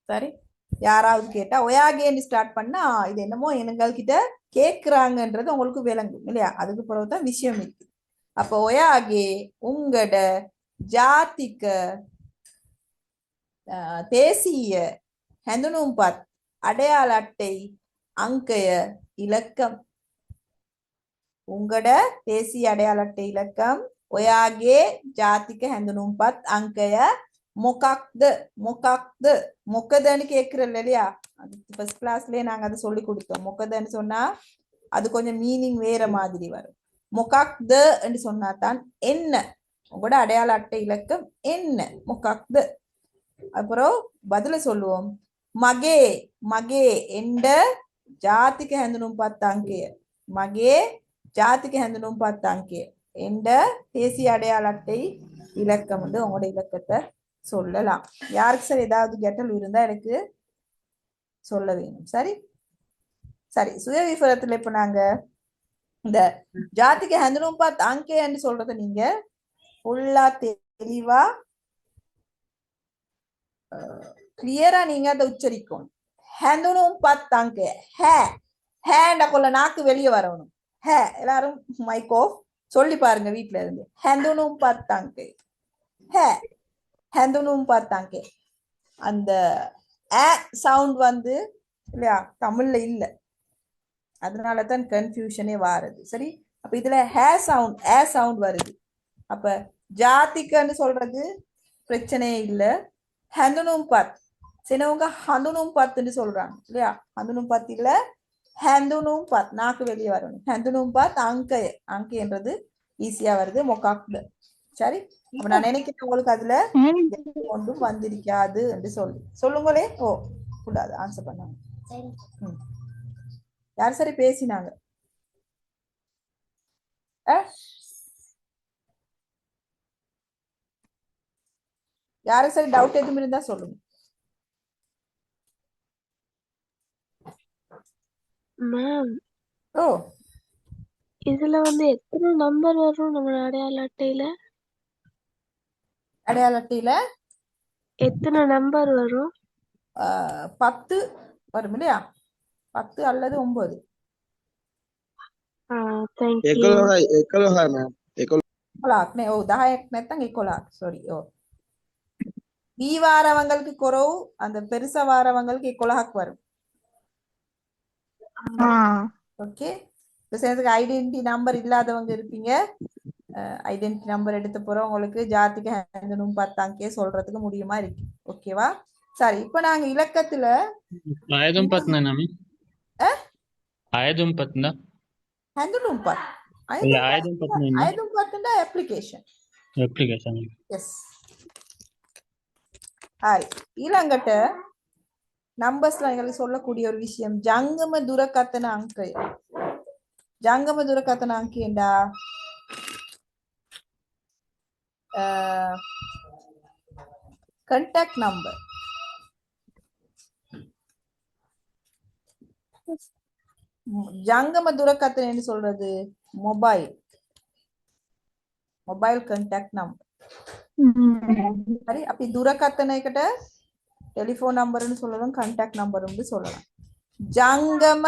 சரி? யாராவது கேட்டா ஒயாகேன்னு ஸ்டார்ட் பண்ணா இது என்னமோ எங்கள்கிட்ட கேட்குறாங்கன்றது உங்களுக்கு விளங்கும் இல்லையா? அதுக்கு பிறகுதான் விஷயம் இருக்கு. அப்போ ஒயாகே உங்கட ஜாதிக தேசிய ஹெந்துனும்பத் அடையாள அட்டை அங்கைய இலக்கம். உங்கட தேசிய அடையாள அட்டை இலக்கம் ஒயாகே ஜாதிக ஹெந்துனும்பத் அங்கைய மொகாக்து. மொகாக்து மொக்கதன்னு கேட்கிறல்ல இல்லையா? ஃபர்ஸ்ட் கிளாஸ்லயே நாங்க அதை சொல்லி கொடுத்தோம். மொக்கதன்னு சொன்னா அது கொஞ்சம் மீனிங் வேற மாதிரி வரும். மொகாக்து என்று சொன்னா தான் என்ன, உங்களோட அடையாள அட்டை இலக்கம் என்ன, மொகாக்து. அப்புறம் பதில சொல்லுவோம். மகே மகே எண்ட ஜாதிக்கு ஹெந்தனும் பார்த்தாங்கே. மகே ஜாதிக்கு ஹெந்தனும் பார்த்தாங்கே எண்ட தேசிய அடையாள அட்டை இலக்கம் வந்து உங்களோட இலக்கத்தை சொல்லலாம். யாருக்கு சார் ஏதாவது கெட்டல் இருந்தா எனக்கு சொல்ல வேணும். சரி சரி. சுய விவரத்துல இப்ப நாங்க இந்த ஜாதிக்கு ஹெந்தனும் பார்த்து அங்கேன்னு சொல்றத நீங்க ஃபுல்லா தெளிவா கிளியரா நீங்க அதை உச்சரிக்கணும். ஹெந்தனும் பார்த்தாங்க. ஹேண்ட கொள்ள நாக்கு வெளியே வரணும். ஹே எல்லாரும் மைக் ஆஃப் சொல்லி பாருங்க வீட்டுல இருந்து. ஹெந்தனும் பார்த்தாங்க. ஹே ஹெந்தனும் பார்த்தாங்க. அந்த சவுண்ட் வந்து இல்லையா தமிழ்ல இல்ல, அதனாலதான் கன்ஃபியூஷனே வாருது. சரி? அப்ப இதுல ஹே சவுண்ட் வருது. அப்ப ஜாதிக்குன்னு சொல்றது பிரச்சனையே இல்ல. ஹந்துனும் பத் சிலவங்க ஹந்துனும் பத்துன்னு சொல்றாங்க இல்லையா? ஹந்துனும் பத் இல்ல, ஹந்துனும் பத் நாக்கு வெளியே வரணும். ஹந்துனும் பத் அங்கைன்றது ஈஸியா வருது. மொக்காக்டு. சரி? அப்ப நான் நினைக்கிறேன் உங்களுக்கு அதுல ஒன்றும் வந்திருக்காது என்று சொல்லுங்களே. ஓ கூடாது ஆன்சர் பண்ணாங்க. யார் சரி பேசினாங்க? யாருக்கு சரி டவுட் எதுவும் இருந்தா சொல்லுங்க. மேம் ஓ இதுல வந்து எத்தனை நம்பர் வரும் நம்ம அடையாள அட்டையில? அடையாள அட்டையில எத்தனை நம்பர் வரும்? 10 வரும் இல்லையா? 10 அல்லது 9. தேங்க்யூ. 11 ma'am. 11 නේ. ඔව් 10ක් නැත්තම් 11. sorry. ඔව්. B வாரவங்களுக்கு குறவு, அந்த பெருசா வாரவங்களுக்கு 11ක් வரும். ஓகே. இப்போ சேர்த்துக்கு ஐடென்டிட்டி நம்பர் இல்லாதவங்க இருப்பீங்க. ஐடென்டிட்டி நம்பர் எடுத்து போறோம் உங்களுக்கு ஜாதிக்கு ஹேந்தனும் பார்த்தாங்கே சொல்றதுக்கு முடியுமா இருக்கு. ஓகேவா? சரி. இப்போ நாங்க இலக்கத்துல ஆயதும் பத்னா நாமி ஆயதும் பத்னா ஹேந்தனும் பாத் இல்ல ஆயதும் பத்னா ஆயதும் பாத்துண்டா அப்ளிகேஷன். எஸ். ஹாய். ඊළඟට நம்பர்ஸ்ல எங்களுக்கு சொல்லக்கூடிய ஒரு விஷயம் ஜங்கம දුරකථන අංකය. ජංගම දුරකථන අංකයෙන්டா contact number. ஜங்கம துரக்கத்தனை என்ன சொல்றது? Mobile contact number. சரி, அப்படி துரக்கத்தனைக்கிட்ட டெலிஃபோன் நம்பர்னு சொல்லலாம், கான்டாக்ட் நம்பர்னு சொல்லலாம். ஜங்கம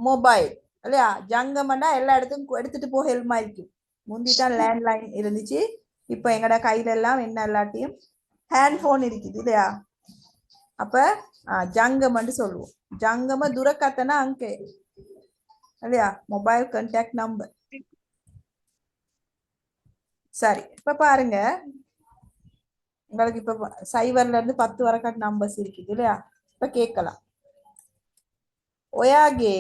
மொபைல் இல்லையா? ஜங்கமன்னா எல்லா இடத்துக்கும் எடுத்துட்டு போக ஹெல்மா இருக்கும். முந்தி தான் லேண்ட்லைன் இருந்துச்சு, இப்ப எங்கட கையில எல்லாம் என்ன எல்லாத்தையும் ஹேண்ட் போன் இருக்குது இல்லையா? அப்ப ஜங்கமன்னு சொல்லுவோம். ஜங்கம துரக்கத்தனா அங்கே இல்லையா? Mobile contact number. சரி, இப்ப பாருங்க, உங்களுக்கு இப்ப 0ல இருந்து 10 வரைக்கும் நம்பர்ஸ் இருக்குது இல்லையா? இப்ப கேட்கலாம், ඔයාගේ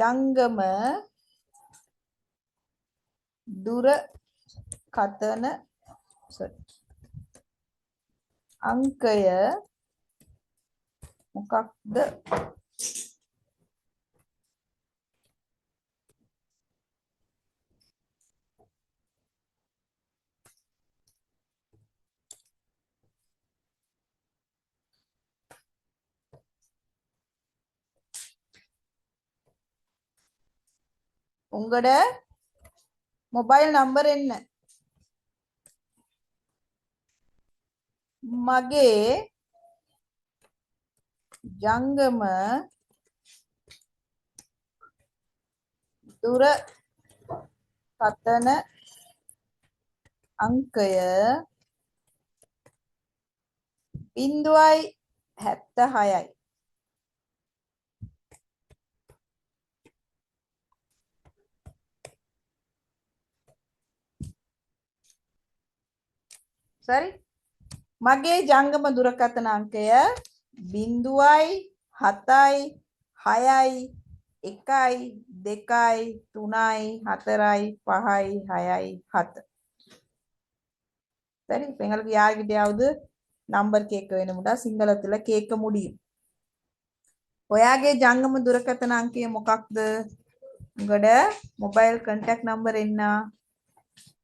ජංගම දුරකථන අංකය මොකක්ද? உங்களோட மொபைல் நம்பர் என்ன? මගේ ජංගම දුරකථන අංකය 0.76යි. சரி, මගේ ජංගම දුරකථන අංකය 0.7යි 6යි 1යි 2යි 3යි 4යි 5යි 6යි 7. சரி, இப்ப எங்களுக்கு யார்கிட்டயாவது நம்பர் கேட்க வேணும்டா சிங்களத்துல கேட்க முடியும். ඔයාගේ ජංගම දුරකථන අංකය මොකක්ද? உங்களோட மொபைல் கான்டாக்ட் நம்பர் என்ன?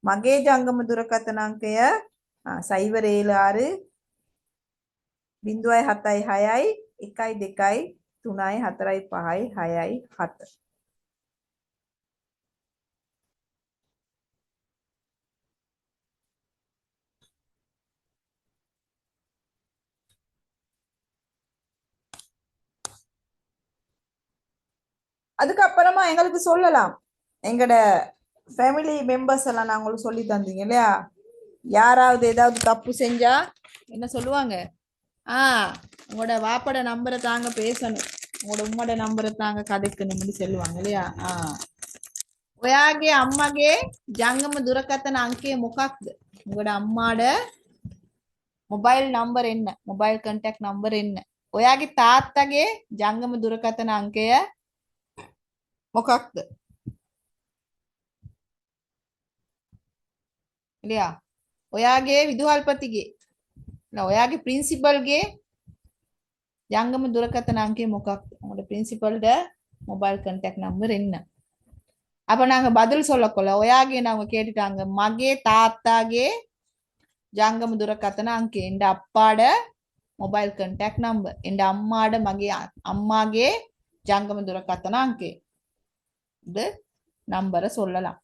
මගේ ජංගම දුරකථන අංකය 076 0.76යි 1යි 2යි 3යි 4යි 5යි 6යි 7. அதுக்கப்புறமா எங்களுக்கு சொல்லலாம், எங்கட ஃபேமிலி மெம்பர்ஸ் எல்லாம் நான் உங்களுக்கு சொல்லி தந்தீங்க இல்லையா? யாராவது ஏதாவது தப்பு செஞ்சா என்ன சொல்லுவாங்க? உங்களோட வாப்பட நம்பரை தாங்க பேசணும், உங்களோட உம்மோட நம்பரை தாங்க கதைக்கணும்னு சொல்லுவாங்க இல்லையா? ඔයාගේ අම්මගේ ජංගම දුරකථන අංකය මොකක්ද? உங்களோட அம்மாட மொபைல் நம்பர் என்ன? மொபைல் கான்டாக்ட் நம்பர் என்ன? ඔයාගේ තාත්තගේ ජංගම දුරකථන අංකය මොකක්ද? இல்லையா? ඔයාගේ විදුහල්පතිගේ ඔයාගේ பிரின்சிபல்ගේ ජංගම දුරකථන අංකය මොකක්ද? உங்களோட பிரின்சிபல்ட மொபைல் கான்டாக்ட் நம்பர் என்ன? அப்ப நாங்க பதில் சொல்லக்கொள்ள ඔයාගේ நாங்க கேட்டுட்டாங்க, මගේ තාත්තාගේ ජංගම දුරකථන අංකය, என் அப்பாட மொபைல் கான்டாக்ட் நம்பர், என் அம்மாட மගේ அம்மாගේ ජංගම දුරකථන අංකය. இது நம்பரை சொல்லலாம்.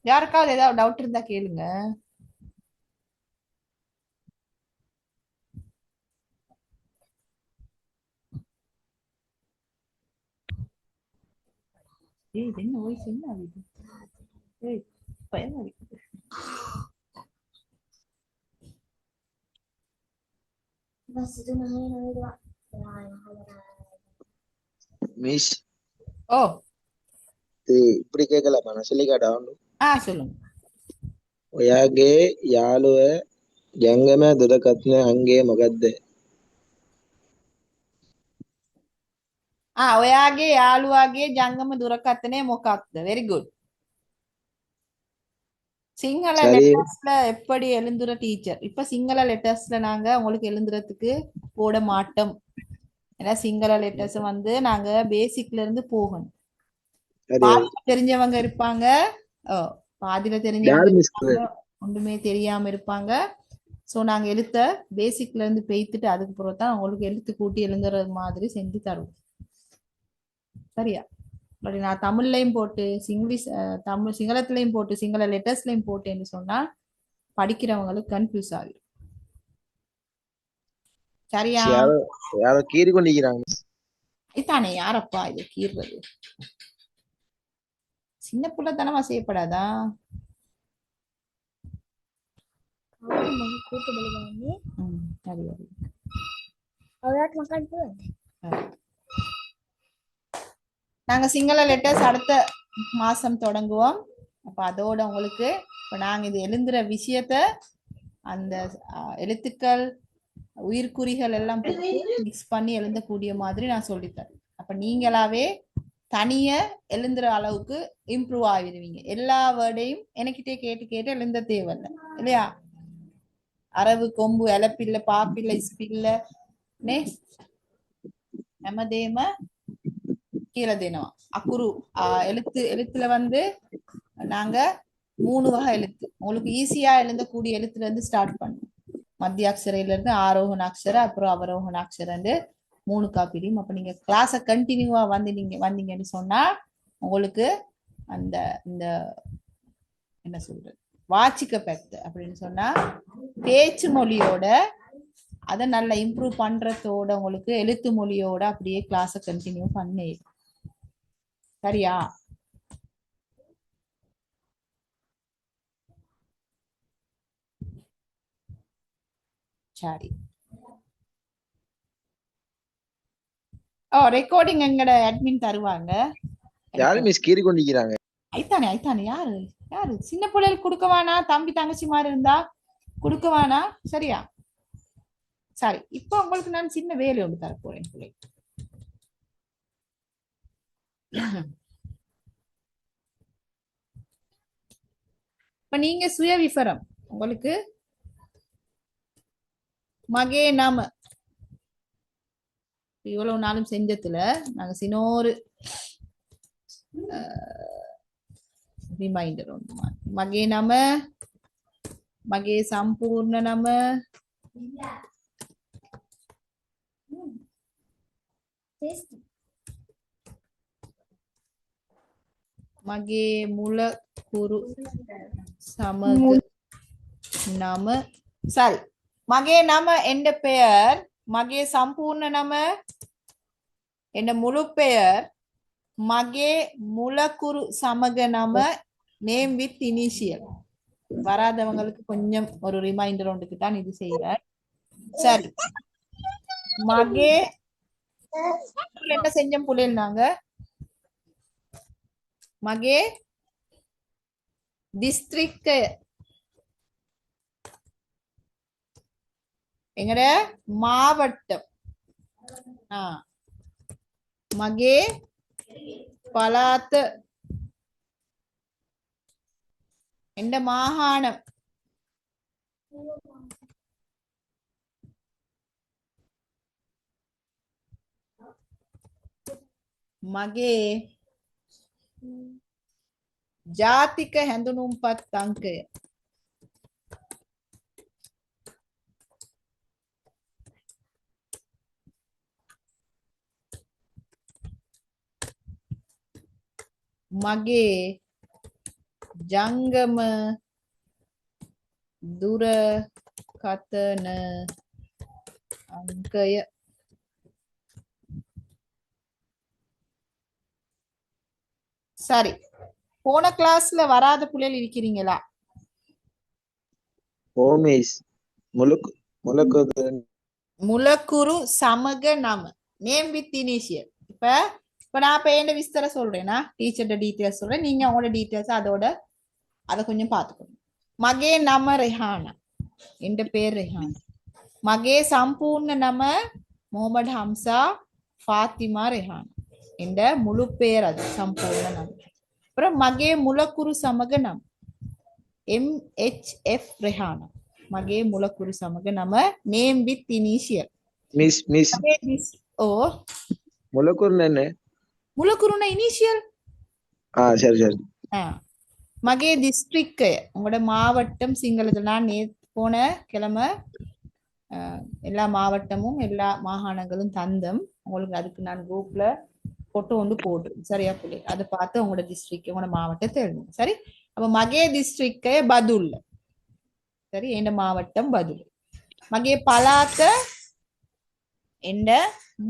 யாருக்காவது ஏதாவது டவுட் இருந்தா கேளுங்க. ஏய், இது என்ன வாய்ஸ் என்ன ஆகுது? ஏய், பயமா இருக்குது. மிஸ் ஓ, இப்படி கேட்கலாமா? நான் சொல்லி காட்டா? சொல்லுங்க. ඔයාගේ යාළුව ජංගම දුරකථන අංකය මොකක්ද? ඔයාගේ යාළුවාගේ ජංගම දුරකථනය මොකක්ද? වෙරි ගුඩ්. சிங்கள சரி லெட்டர்ஸ்ல எப்படி எழுதுற டீச்சர்? இப்ப சிங்கள லெட்டர்ஸ்ல நாங்க உங்களுக்கு எழுதுறதுக்கு போட மாட்டோம். ஏன்னா சிங்கள லெட்டர்ஸ் வந்து நாங்க பேசிக்ல இருந்து போகணும். சரி பாதியில தெரிஞ்சவங்க இருப்பாங்க. பாதியில தெரிஞ்சவங்க யார் மிஸ் இருப்பாங்க, ஒன்றுமே தெரியாம இருப்பாங்க. சோ நாங்க எழுத்த பேசிக்ல இருந்து பேய்த்துட்டு அதுக்கு பிறகு தான் உங்களுக்கு எழுத்து கூட்டி எழுதுறது மாதிரி செஞ்சு தருவோம். சரியா? அப்படி நான் தமிழ்லையும் போட்டு தமிழ் சிங்களத்திலையும் போட்டு சிங்கள லெட்டர்ஸ்லையும் போட்டேன்னு சொன்னா படிக்கிறவங்களுக்கு கன்ஃபியூஸ் ஆகிடும். சரியா? யாரோ யாரோ கீறி கொண்டிருக்கிறாங்க. இதுதானே யாரப்பா இது கீறுறது? சின்ன புள்ளத்தனமா செய்யப்படாதா? கூட்டு பலிதானே சரி சரி. அவராட் மக்கான் போ நாங்க சிங்கள லெட்டர்ஸ் அடுத்த மாசம் தொடங்குவோம். அப்ப அதோட உங்களுக்கு இப்ப நாங்க இது எழுதுற விஷயத்த அந்த எழுத்துக்கள் உயிர்குறிகள் எல்லாம் மிக்ஸ் பண்ணி எழுதக்கூடிய மாதிரி நான் சொல்லித்தரேன். அப்ப நீங்களாவே தனிய எழுதுற அளவுக்கு இம்ப்ரூவ் ஆகிடுவீங்க. எல்லா வேர்டையும் எனக்கிட்டே கேட்டு கேட்டு எழுத தேவையில்லை இல்லையா? அரவு கொம்பு எலப்பில்ல பாப்பில்ல இஸ்பில்ல නේ හැමදේම කියලා දෙනවා. அக்குரு எழுத்துல வந்து நாங்க 3 வகை எழுத்து உங்களுக்கு ஈஸியா எழுதக்கூடிய எழுத்துல இருந்து ஸ்டார்ட் பண்ணுவோம். மத்திய அக்ஷரையில இருந்து ஆரோகண அக்ஷரம் அப்புறம் அவரோகண அக்ஷரம் 3 காப்பிடியும். அப்ப நீங்க கிளாஸ கண்டினியூவா வந்தீங்கன்னு சொன்னா உங்களுக்கு அந்த இந்த என்ன சொல்றது வாச்சிக்க பெத்து அப்படின்னு சொன்னா பேச்சு மொழியோட அதை நல்லா இம்ப்ரூவ் பண்றதோட உங்களுக்கு எழுத்து மொழியோட அப்படியே கிளாஸ கண்டினியூ பண்ணி. சரியா? சரி. ரெக்கார்டிங் எங்கட அட்மின் தருவாங்க. யாரு மிஸ் கீறி கொண்டிருக்கிறாங்க? ஐத்தானே யாரு யாரு சின்ன பிள்ளைகளுக்கு கொடுக்கவானா? தம்பி தங்கச்சி மாதிரி இருந்தா கொடுக்கவானா? சரியா? சரி. இப்ப உங்களுக்கு நான் சின்ன வேலை ஒன்று தர போறேன் பிள்ளை. இப்ப நீங்க சுய விவரம் உங்களுக்கு மகே நாம இவ்வளவு நாளும் செஞ்சதுல நாங்க சின்னோரு ரிமைண்டர் ஒன்று. மகே நாம මගේ සම්පූර්ණ නම මගේ මුල කුරු සමග නම சரி. මගේ නම என்ற பெயர் මගේ සම්පූර්ණ නම என்ற முழு பெயர் මගේ මුලකුරු සමග නම நேம் வித் இனிஷியல். வராதவங்களுக்கு கொஞ்சம் ஒரு ரிமைண்டர் ஒன்றுக்கு தான் இது செய்யறேன். சரி. மகே என்ன செஞ்சோம் புள்ளையில் நாங்க மகே டிஸ்ட்ரிக்ட் எங்கட மாவட்டம் மகே பலாத்து என்ற மாகாணம் මගේ ජාතික හැඳුනුම්පත් අංකය මගේ ජංගම දුරකථන අංකය சரி. போன கிளாஸ்ல வராத புள்ளைகள் இருக்கிறீங்களா? ஓமிஸ் முலக்குரு சமக நாம நேம் வித் இனிஷியல். இப்ப நான் என்ன விஸ்தர சொல்றேன்னா டீச்சரோட டீட்டெயில்ஸ் சொல்றேன். நீங்க அவங்களோட டீட்டெயில்ஸ் அதை கொஞ்சம் பார்த்துக்கணும். மகே நம ரெஹானா என்ற பேர் ரெஹானா. மகே சம்பூர்ண நம முகமது ஹம்சா ஃபாத்திமா ரெஹானா என்ற முழு பேர் அது சம்பூர்ண நம. அப்புறம் மகே முலக்குரு சமக நம் MHF රෙහාන. මගේ මුලකුරු සමග නම name with initial. මිස් ඕ මොලකුරුනේ මුලකුරුන initial. சரி சரி மகே டிஸ்ட்ரிக்ட் உங்களோட மாவட்டம் சிங்களத்துல நான் போன கிழமை எல்லா மாவட்டமும் எல்லா மாகாணங்களும் தந்தம் உங்களுக்கு அதுக்கு நான் குரூப்ல போட்டோ வந்து போடுறேன் சரியா புள்ளி அதை பார்த்து உங்களோட டிஸ்ட்ரிக்ட் உங்களோட மாவட்டத்தை எழுதுங்க சரி அப்ப மகே டிஸ்ட்ரிக்ட் பதுல்ல சரி எந்த மாவட்டம் பதுல் மகே பலாத்த எந்த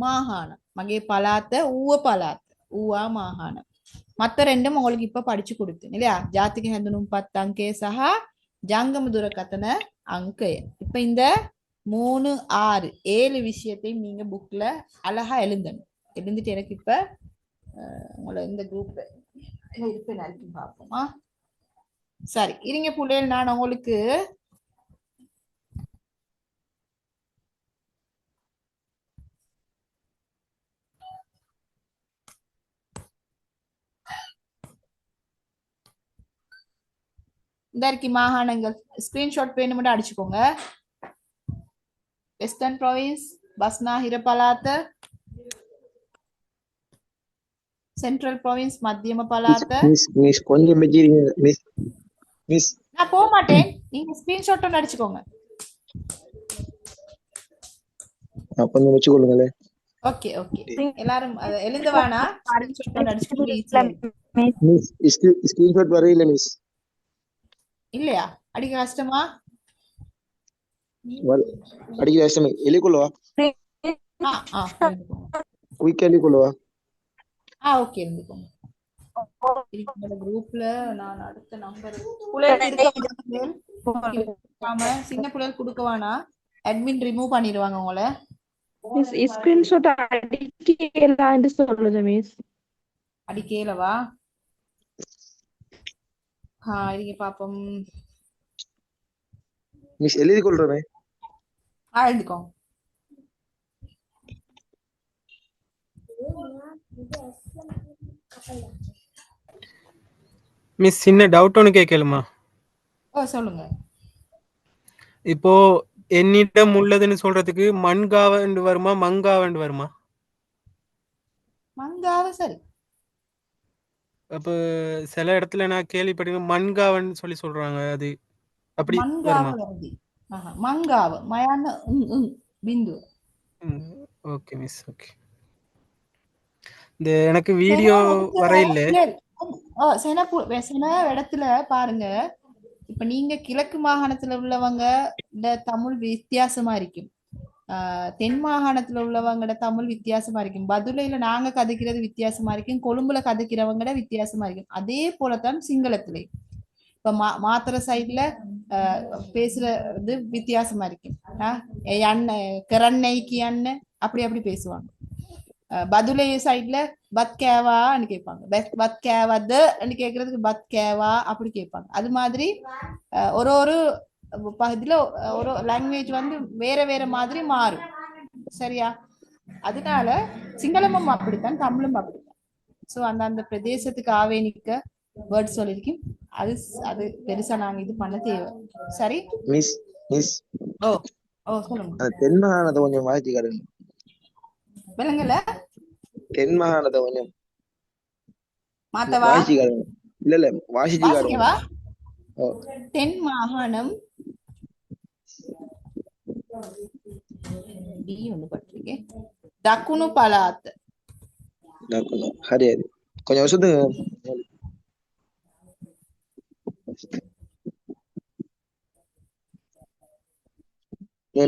மாகாணம் மகே பலாத்த ஊவா மாகாணம் மற்ற ரெண்டும் உங்களுக்கு இப்ப படிச்சு கொடுத்தேன் இல்லையா ஜாතිக ஹந்துனும் 10 அங்கே சஹா ஜாங்கம துரகத்தன அங்கய இப்ப இந்த 3 6 7 விஷயத்தையும் நீங்க புக்ல அழகா எழுந்துட்டு எனக்கு இப்ப உங்களை இந்த குரூப்ல இருப்பேன் நாளைக்கு பார்ப்போமா சரி இருங்க புள்ளைகள் நான் உங்களுக்கு இந்த இருக்கி மாகாணங்கள் ஸ்கிரீன்ஷாட் வேணும்னு அடிச்சுக்கோங்க வெஸ்டர்ன் ப்ராவின்ஸ் பஸ்நாஹிர பலாத்த சென்ட்ரல் ப்ராவின்ஸ் மத்தியம பலாத்த மிஸ் கொஞ்சம் வெச்சிருங்க மிஸ் நான் போக மாட்டேன் நீங்க ஸ்கிரீன்ஷாட் ஒன்று அடிச்சுக்கோங்க கொஞ்சம் வச்சுக்கொள்ளுங்களே ஓகே ஓகே எல்லாரும் எழுந்து வானா ஸ்கிரீன்ஷாட் ஒன்று அடிச்சுக்கோங்க மிஸ் ஸ்கிரீன்ஷாட் வரையில மிஸ் இல்லையா அடிக்க கஷ்டமா அடிக்க கஷ்டமே எலிக்குள்ளவா குயிக் எலிக்குள்ளவா ஓகே இருந்துக்கோங்க குரூப்ல நான் அடுத்த நம்பர் சின்ன பிள்ளைகள் கொடுக்கவானா அட்மின் ரிமூவ் பண்ணிடுவாங்க உங்களை மிஸ் ஸ்கிரீன்ஷாட் அடிக்கலாம்னு சொல்லுது மிஸ் அடிக்கலவா இருங்க பாப்போம் மிஸ் எழுதி கொள்றேன் எழுதிக்கோங்க மிஸ் சின்ன டவுட் ஒன்று கேட்கலுமா சொல்லுங்க இப்போ என்னிடம் உள்ளதுன்னு சொல்றதுக்கு மண்காவண்டு வருமா மங்காவண்டு வருமா மங்காவ சரி அப்ப சில இடத்துல நான் கேள்விப்பட்டிருக்கேன் மண்காவன்னு சொல்லி சொல்றாங்க அது அப்படி வருமா மங்காவ மயான பிந்து ஓகே மிஸ் ஓகே இந்த எனக்கு வீடியோ வரையில சில இடத்துல பாருங்க இப்ப நீங்க கிழக்கு மாகாணத்துல உள்ளவங்க இந்த தமிழ் வித்தியாசமா இருக்கும் தென் மாகாணத்துல உள்ளவங்கட தமிழ் வித்தியாசமா இருக்கும் பதுளையில நாங்க கதைக்கிறது வித்தியாசமா இருக்கும் கொழும்புல கதைக்கிறவங்கட வித்தியாசமா இருக்கும் அதே போலத்தான் சிங்களத்திலே இப்ப மாத்திர சைட்ல பேசுறது வித்தியாசமா இருக்கும் அண்ணன் கரண்ணைக்கு அண்ணன் அப்படி பேசுவாங்க பதுளை சைட்ல பத் கேவான்னு கேட்பாங்க பத் கேவது கேட்கறதுக்கு பத் கேவா அப்படி கேட்பாங்க அது மாதிரி ஒரு பகுதியில ஒரு லாங்குவேஜ் வந்து வேற மாதிரி மாறும் சரியா அதனால சிங்களமும் அப்படித்தான் தமிழும் அப்படித்தான் சோ அந்த பிரதேசத்துக்கு ஆவேனிக்க வேர்ட் சொல்லிருக்கேன் அது பெருசா நாங்க இது பண்ண தேவை சரி மிஸ் மிஸ் சொல்லுங்க தென் மாகாணத்தை கொஞ்சம் வாசிச்சு காட்டுங்க விலங்குல தென் மாகாணத்தை கொஞ்சம் மாத்தவா வாசிச்சு காட்டுங்க இல்ல வாசிச்சு காட்டுங்க தென் மாகாணம் දකුණු පළාත හරි கொஞ்சம் வருஷத்துக்கு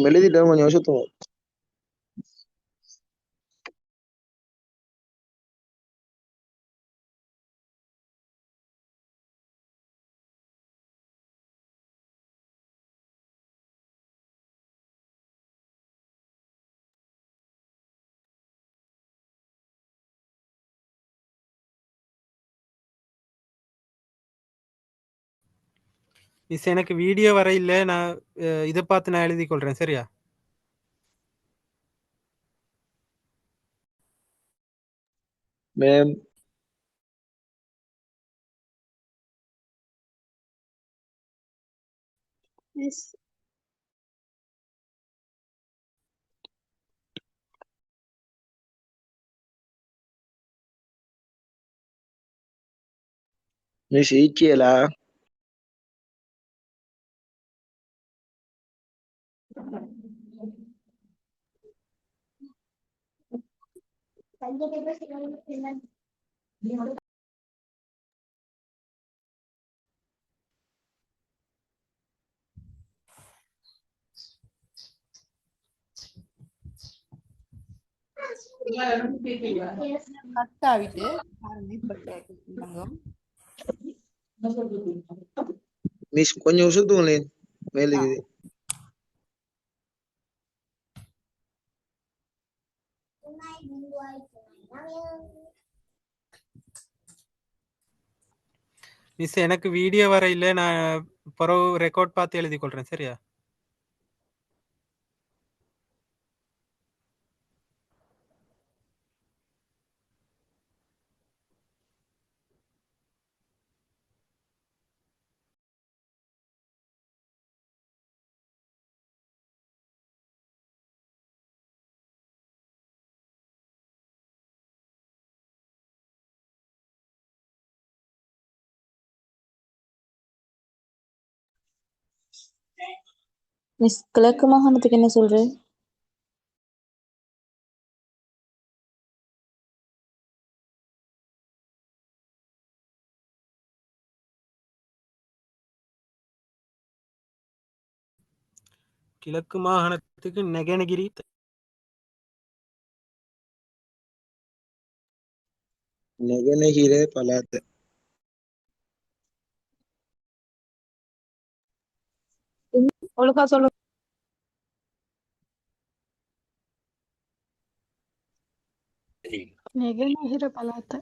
எழுதிட்டேன் கொஞ்சம் வருஷத்துக்கு மிஸ் எனக்கு வீடியோ வர இல்லை நான் இதை பார்த்து நான் எழுதி கொள்றேன் சரியா மேம் மிஸ் மிஸ் ஈக்கியலா கட் ஆகிட்டு பாருங்க இப்ப கேக்குறாங்க. மிஸ் கொஞ்சம் உசுத்துங்களேன் மேலுக்கு மிஸ் எனக்கு வீடியோ வர இல்ல, நான் பிறகு ரெக்கார்ட் பார்த்து எழுதி கொள்றேன். சரியா? மிஸ் கிழக்கு மாகாணத்துக்கு என்ன சொல்ற? கிழக்கு மாகாணத்துக்கு நெகனகிரி. நெகனகிரே பலாத்த ஒழுங்கா சொல்லு. நெகநகிர பலாத்த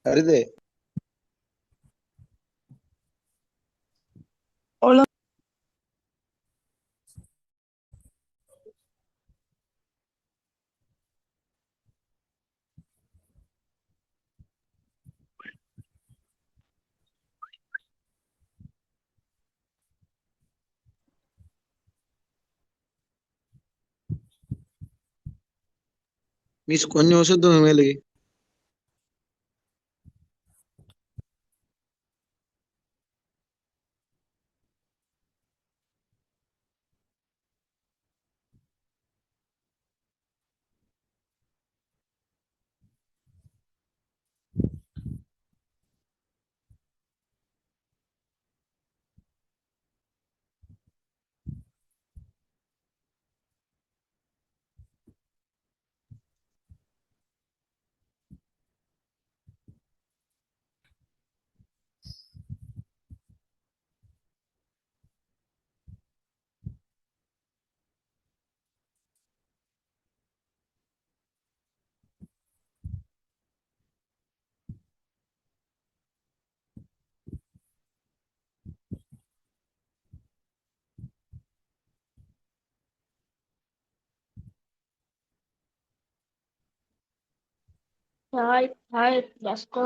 வருது. ஒழுங்கு மிஸ் கொஞ்சம் உசுத்துங்க மேலுக்கு. Hi, let's go.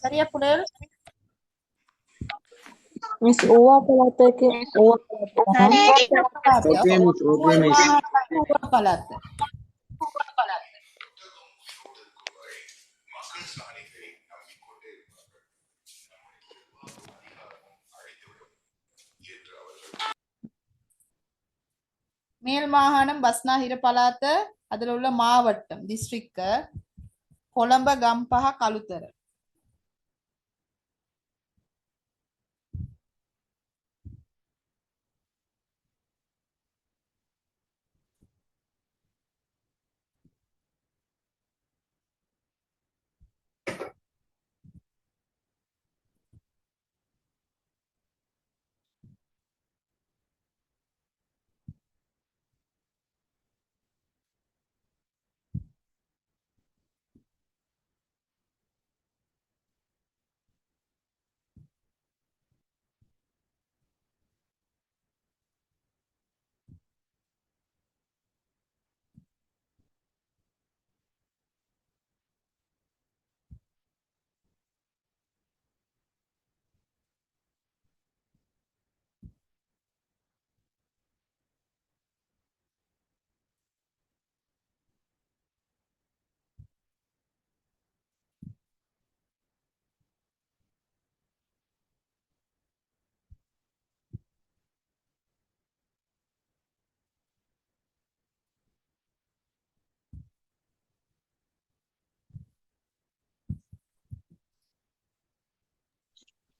சரியா புடல்? மிஸ் ஓவா பலாத்துக்கு ஓவா பலாத்தா? Okay miss, okay miss. பலாத்த. மேல் மாகாணம் பஸ்නාහිර පළාත, அதுல உள்ள மாவட்டம் டிஸ்ட்ரிக்ட் கொළඹ ගම්පහ කළුතර.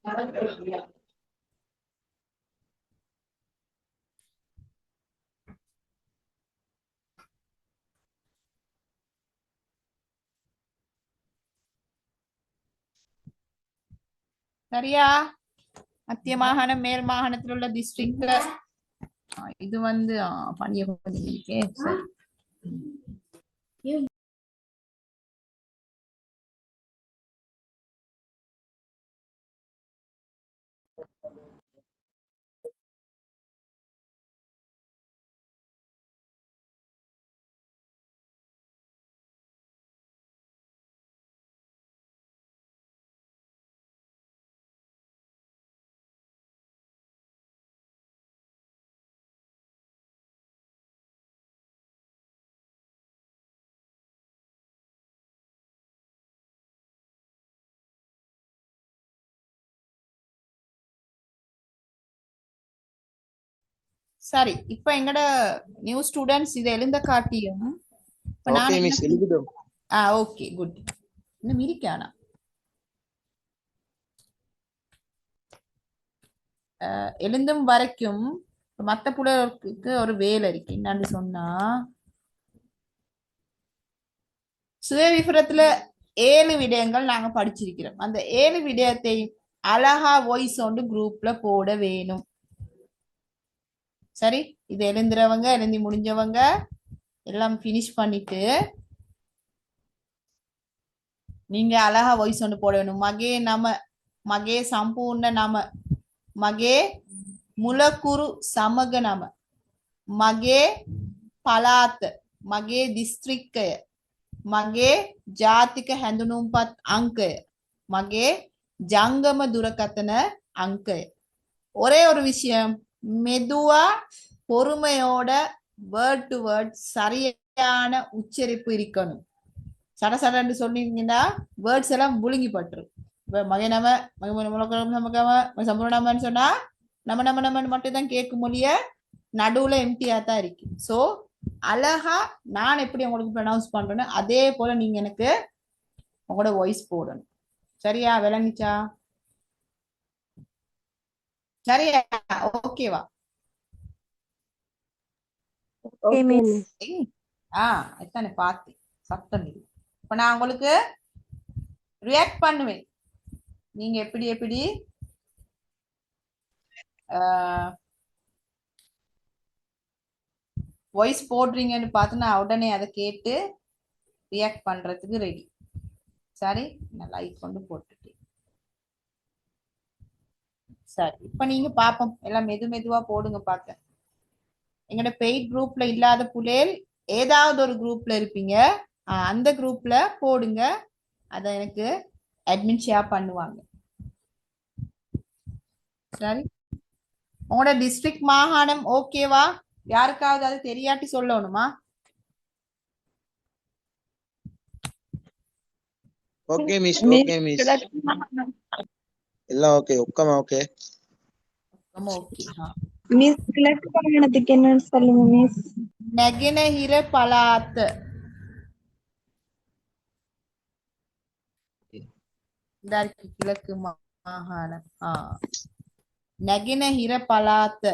சரியா? மத்திய மாகாணம் மேல் மாகாணத்தில் உள்ள டிஸ்ட்ரிக்ட்ல இது வந்து பணியகம் இருக்கே. சரி. சரி, இப்ப எங்கட நியூ ஸ்டூடெண்ட்ஸ் இதை எழுந்த காட்டியும் இப்ப நான் ஓகே என்ன மிஸ் எழுதிட்டோம். Okay good. இன்னும் இருக்கானா? எழுந்தும் வரைக்கும் மத்த புலருக்கு ஒரு வேலை இருக்கு. என்னன்னு சொன்னா, சுயவிபரத்துல 7 விடயங்கள் நாங்க படிச்சிருக்கிறோம். அந்த 7 விடயத்தை அழகா வாய்ஸ் ஒன்று குரூப்ல போட வேணும். சரி, இது எழுந்துறவங்க எழுந்தி முடிஞ்சவங்க எல்லாம் பினிஷ் பண்ணிட்டு நீங்க அழகா வாய்ஸ் ஒன்று போட வேணும். மகே நம, மகே சம்பூர்ண நம, මගේ මුලකුරු සමග නම, මගේ පළාත, මගේ දිස්ත්‍රික්කය, මගේ ජාතික හැඳුනුම්පත් අංකය, මගේ ජංගම දුරකථන අංකය. ஒரே ஒரு விஷயம், மெதுவா பொறுமையோட வேர்ட் டு வேர்ட் சரியான உச்சரிப்பு இருக்கணும். சடசடன்னு சொன்னீங்கன்னா வேர்ட்ஸ் எல்லாம் முழுங்கி பட்டுரும். மகை நம்ம சம்பூர்ணமான்னு சொன்னா நம்ம மட்டும் தான் கேட்கும் மொழிய நடுவுல எம்டியா தான் இருக்கு. சோ அழகா நான் எப்படி உங்களுக்கு ப்ரொனவுன்ஸ் பண்றேன்னு அதே போல நீங்க எனக்கு உங்களோட வாய்ஸ் போடணும். சரியா? விளங்கிச்சா? சரியா? ஓகேவா? அதானே பார்த்தேன் சத்தம் இல்லை. இப்ப நான் உங்களுக்கு ரியாக்ட் பண்ணுவேன். நீங்க எப்படி எப்படி வாய்ஸ் போடுறீங்கன்னு பார்த்து நான் உடனே அதை கேட்டு ரியாக்ட் பண்றதுக்கு ரெடி. சரி, நான் லைக் கொண்டு போட்டுட்டேன். சரி, இப்ப நீங்க பாப்போம், எல்லாம் மெதுவா போடுங்க பார்க்க. எங்கட பெய்ட் குரூப்ல இல்லாத புள்ளைகள் ஏதாவது ஒரு குரூப்ல இருப்பீங்க, அந்த குரூப்ல போடுங்க. அதை எனக்கு அட்மின் ஷேர் பண்ணுவாங்க. சரி, உங்களோட டிஸ்ட்ரிக்ட் மாகாணம் ஓகேவா? யாருக்காவது அது தெரியாட்டி சொல்லணுமா? ஓகே மிஸ், ஓகே மிஸ், எல்லாம் ஓகே. ஒக்கமா ஓகே ஓகே. மிஸ் கிழக்கு மாகாணத்துக்கு என்னன்னு சொல்லுங்க மிஸ். නැගෙනහිර පළාත. கிழக்கு மாகாணம். නැගෙනහිර පළාත.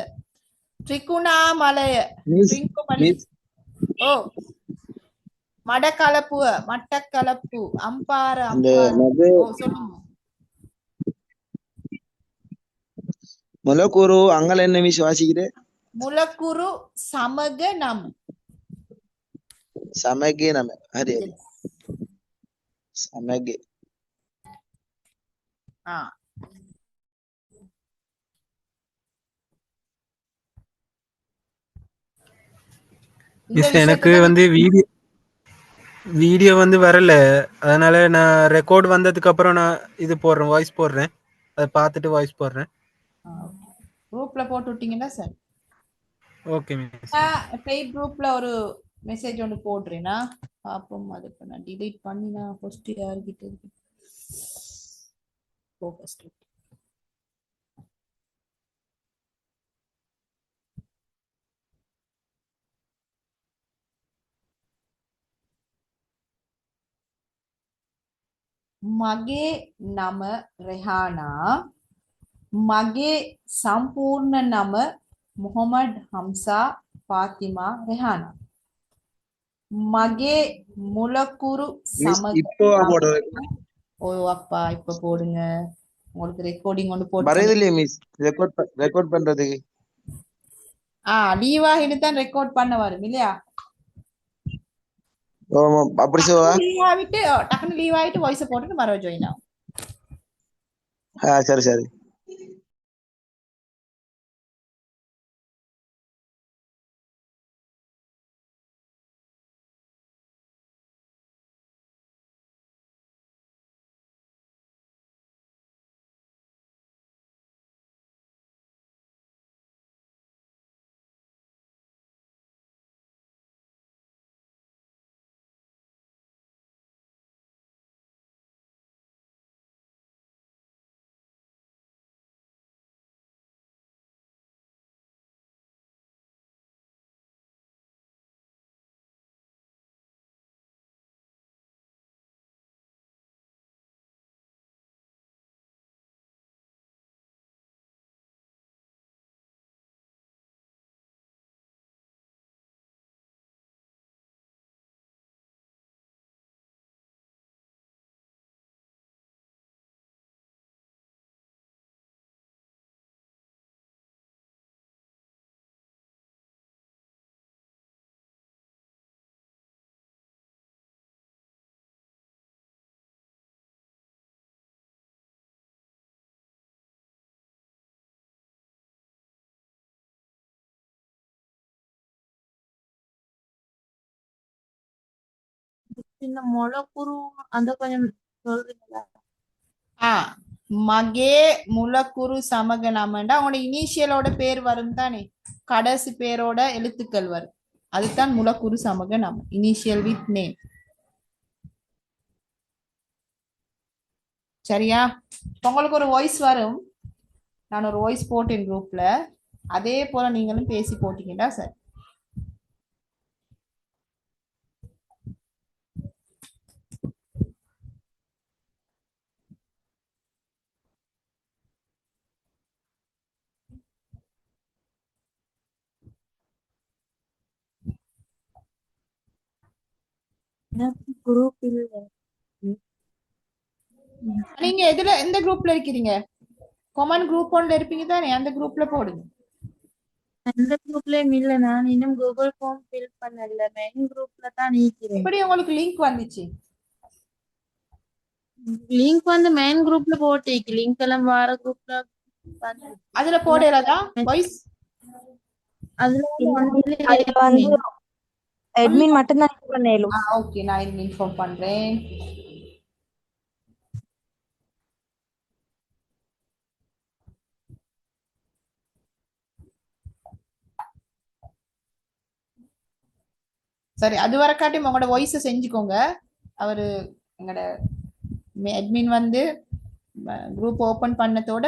ත්‍රිකුණාමලය. ஓ, மடக்களப்பு, மட்டக்களப்பு, அம்பாறை, சொல்லுங்க. முலக்கூறு அங்கல என்ன மிஸ் வாசிக்குது? මුලකුරු සමග නම්. සමගේ නම. හරි හරි. සමගේ. மிஸ் எனக்கு வந்து வீடியோ வந்து வரல, அதனால நான் ரெக்கார்ட் வந்ததுக்கு அப்புறம் நான் இது போடுறேன், வாய்ஸ் போடுறேன். அதை பார்த்துட்டு வாய்ஸ் போடுறேன். குரூப்ல போட்டு விட்டீங்கன்னா சார். Okay miss. பெய்ட் குரூப்ல ஒரு மெசேஜ் ஒன்று போடுறேன்னா பாப்போம். அது இப்ப நான் டிலீட் பண்ணினா ஃபர்ஸ்ட் யார்கிட்ட இருக்கு ஃபோக்கஸ். මගේ නම රෙහානා. මගේ සම්පූර්ණ නම මොහොමඩ් හම්සා පාතිමා රෙහානා. මගේ මුලකුරු மிஸ் සමග இப்போ போட ஓ அப்பா இப்ப போடுங்க. உங்களுக்கு ரெக்கார்டிங் ஒன்று போட்டு வரையுது இல்லையே மிஸ் ரெக்கார்ட் பண்றதுக்கு. லீவ் ஆகிட்டு தான் ரெக்கார்ட் பண்ண வரும் இல்லையா? ஆமா அப்படி சொல்லுவா. லீவ் ஆகிட்டு டக்குனு லீவ் ஆகிட்டு வாய்ஸை போட்டுட்டு மறுபடியும் ஜாயின் ஆகும். சரி சரி. இந்த முளைக்குரு அந்த கொஞ்சம் சொல்றீங்களா? மகே முலக்குரு சமக நாமண்டா உங்களோட இனிஷியலோட பேர் வரும் தானே, கடைசி பேரோட எழுத்துக்கள் வரும், அதுதான் முலக்குரு சமக நாம, இனிஷியல் வித் நேம். சரியா? உங்களுக்கு ஒரு வாய்ஸ் வரும், நான் ஒரு வாய்ஸ் போட்டேன் குரூப்ல, அதே போல நீங்களும் பேசி போட்டீங்கன்னா சார். குரூப் இல்ல. நீங்க எந்த குரூப்ல இருக்கிறீங்க? காமன் குரூப் ஒன்ல இருப்பீங்க தானே, அந்த குரூப்ல போடுங்க. அந்த குரூப்லயும் இல்ல, நான் இன்னும் கூகுள் ஃபார்ம் ஃபில் பண்ணல, மெயின் குரூப்ல தான் நீக்கிறேன். எப்படி உங்களுக்கு லிங்க் வந்துச்சு? லிங்க் வந்து மெயின் குரூப்ல போட்டேக்கு, லிங்க் எல்லாம் வேற குரூப்ல அதுல போடலதா வாய்ஸ்? அதுல வந்து அட்மின் மட்டும் தான் பண்ணேலும். ஓகே, நான் இன்ஃபார்ம் பண்றேன். சரி, அது வரக்காட்டி உங்களோட வாய்ஸை செஞ்சுக்கோங்க. அவரு எங்களோட அட்மின் வந்து குரூப் ஓபன் பண்ணதோட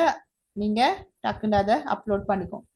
நீங்க டக்குன்னு அதை அப்லோட் பண்ணிக்கோங்க.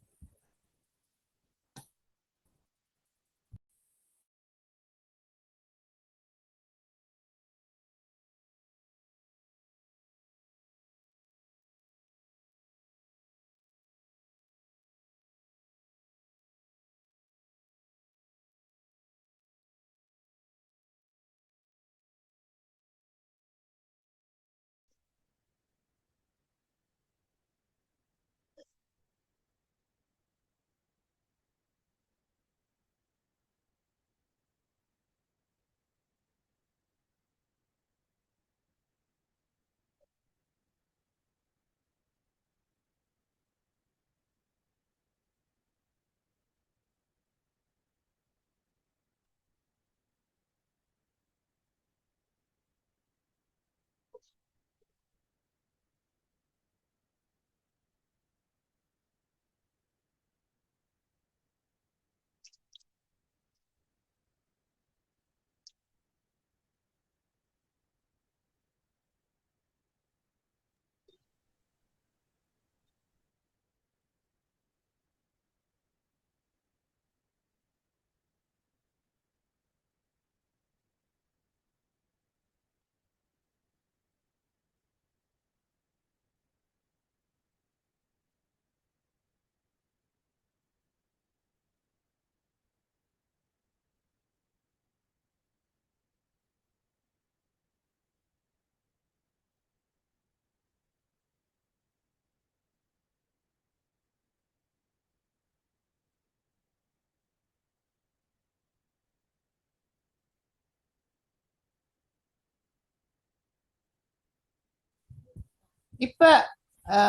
இப்ப